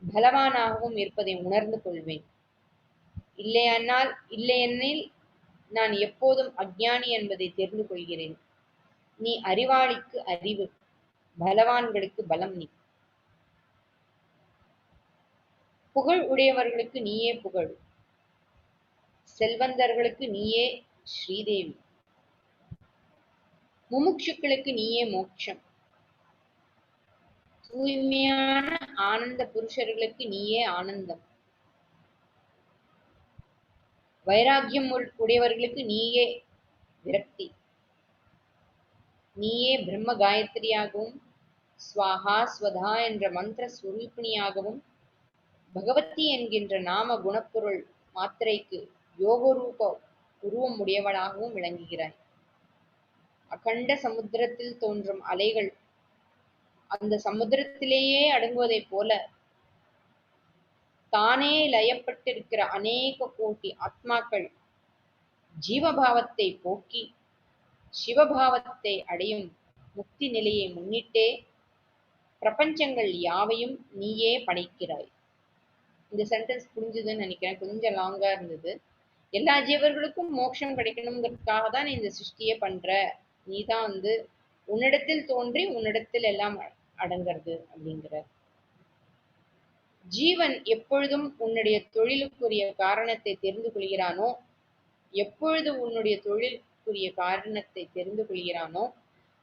பலவானாகவும் இருப்பதை உணர்ந்து கொள்வேன். இல்லையெனில் நான் எப்போதும் அஞ்ஞானி என்பதை தெரிந்து கொள்கிறேன். நீ அறிவாளிக்கு அறிவு, பலவான்களுக்கு பலம் நீ. புகழ் உடையவர்களுக்கு நீயே புகழ், செல்வந்தர்களுக்கு நீயே ஸ்ரீதேவி, முமுட்சுக்களுக்கு நீயே மோட்சம், தூய்மையான ஆனந்த புருஷர்களுக்கு நீயே ஆனந்தம், வைராக்கியம் உடையவர்களுக்கு நீயே விரக்தி, நீயே பிரம்ம காயத்ரியாகவும் ஸ்வாஹா ஸ்வதா என்ற மந்திர ஸ்வரூபிணியாகவும் பகவதி என்கின்ற நாம குணப்பொருள் மாத்திரைக்கு யோகரூப உருவம் உடையவளாகவும் விளங்குகிறாய். அகண்ட சமுத்திரத்தில் தோன்றும் அலைகள் அந்த சமுத்திரத்திலேயே அடங்குவதைப் போல தானே லயப்பட்டிருக்கிற அநேக கோட்டி ஆத்மாக்கள் ஜீவபாவத்தை போக்கி சிவபாவத்தை அடையும் முக்தி நிலையை முன்னிட்டே பிரபஞ்சங்கள் யாவையும் நீயே படைக்கிறாய். இந்த சென்டென்ஸ் புரிஞ்சுதுன்னு நினைக்கிறேன். கொஞ்சம் லாங்கா இருந்தது. எல்லா ஜீவர்களுக்கும் மோட்சம் கிடைக்கணுங்கிறதுக்காக தான் நீ இந்த சிருஷ்டியே பண்ற. நீ தான் உன்னிடத்தில் தோன்றி உன்னிடத்தில் எல்லாம் அடங்கிறது அப்படிங்கிற. ஜீவன் எப்பொழுதும் உன்னுடைய தொழிலுக்குரிய காரணத்தை தெரிந்து கொள்கிறானோ, எப்பொழுது உன்னுடைய தொழிலுக்குரிய காரணத்தை தெரிந்து கொள்கிறானோ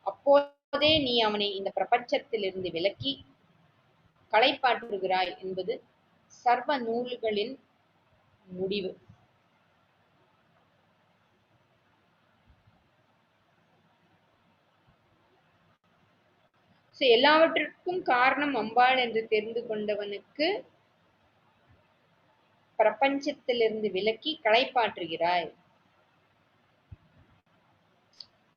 அப்போதே நீ அவனை இந்த பிரபஞ்சத்திலிருந்து விலக்கி களைப்பாற்றுகிறாய் என்பது சர்வ நூல்களின் முடிவு. எல்லாவற்றிற்கும் காரணம் அம்பாள் என்று தெரிந்து கொண்டவனுக்கு பிரபஞ்சத்திலிருந்து விலக்கி களைப்பாற்றுகிறாய்.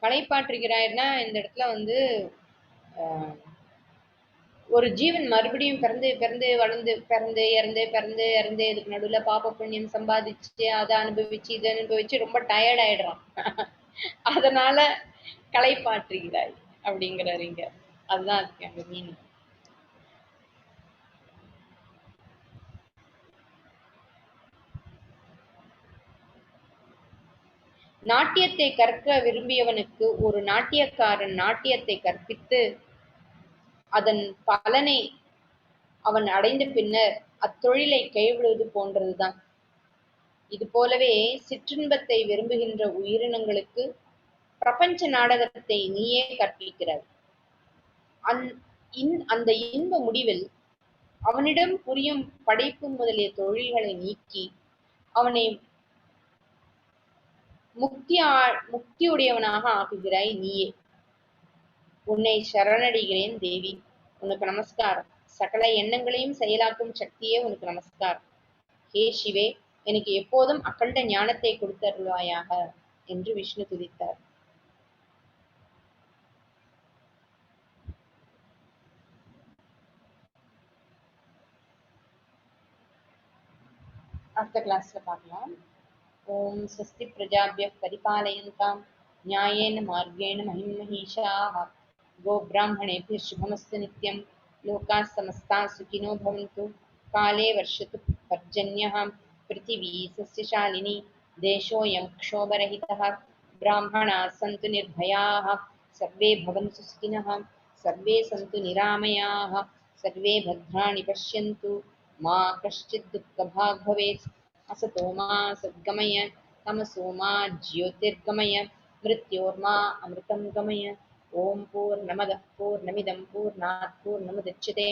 களைப்பாற்றுகிறாய்னா இந்த இடத்துல ஒரு ஜீவன் மறுபடியும் பிறந்து பிறந்து வளர்ந்து பிறந்து இறந்து பிறந்து இறந்து இதுக்கு நடுவுல பாப புண்ணியம் சம்பாதிச்சு அதை அனுபவிச்சு இதை அனுபவிச்சு ரொம்ப டயர்ட் ஆயிடுறான். அதனால களைப்பாற்றுகிறாய் அப்படிங்கிறாரு இங்க. அதுதான் இருக்கு அங்க மீனிங். நாட்டியத்தை கற்க விரும்பியவனுக்கு ஒரு நாட்டியக்காரன் நாட்டியத்தை கற்பித்து அதன் பலனை அவன் அடைந்த பின்னர் அத்தொழிலை கைவிடுவது போன்றதுதான். இது போலவே சிற்றின்பத்தை விரும்புகின்ற உயிரினங்களுக்கு பிரபஞ்ச நாடகத்தை நீயே கற்பிக்கிறாய். அந்த இன்ப முடிவில் அவனிடம் புரியும் படைப்பு முதலிய தொழில்களை நீக்கி அவனை முக்தியுடையவனாக ஆக்குகிறாய் நீயே. உன்னை சரணடைகிறேன் தேவி, உனக்கு நமஸ்காரம். சகல எண்ணங்களையும் செயலாக்கும் சக்தியே உனக்கு நமஸ்காரம். ஹே சிவே, எனக்கு எப்போதும் அகண்ட ஞானத்தை கொடுத்தருள்வாயாக என்று விஷ்ணு துதித்தார். அடுத்த கிளாஸ்ல பார்க்கலாம். ஓம் ஸ்வஸ்தி பிரஜாபிய பரிபாலயந்தாம் न्यायेन मार्गेण महिं महिषाः गोब्राह्मणेभ्यः शुभमस्तु नित्यं लोकाः समस्ताः सुखिनो भवन्तु काले वर्षतु पर्जन्यः पृथिवी सस्यशालिनी देशोऽयं क्षोभरहितः ब्राह्मणाः सन्तु निर्भयाः सर्वे भवन्तु सुखिनः सर्वे सन्तु निरामयाः सर्वे भद्राणि पश्यन्तु मा कश्चित् दुःखभाग् भवेत् असतो मा सद्गमय तमसो मा ज्योतिर्गमय मृत्योर्मा अमृतं गमय। ओम पूर्णमदः पूर्णमिदं पूर्णात् पूर्णमुदच्यते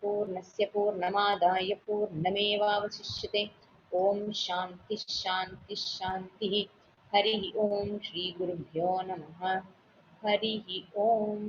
पूर्णस्य पूर्णमादाय पूर्णमेवावशिष्यते। ओम शांति शांति शांति। हरि ओम श्री गुरुभ्यो नमः। हरि ओम।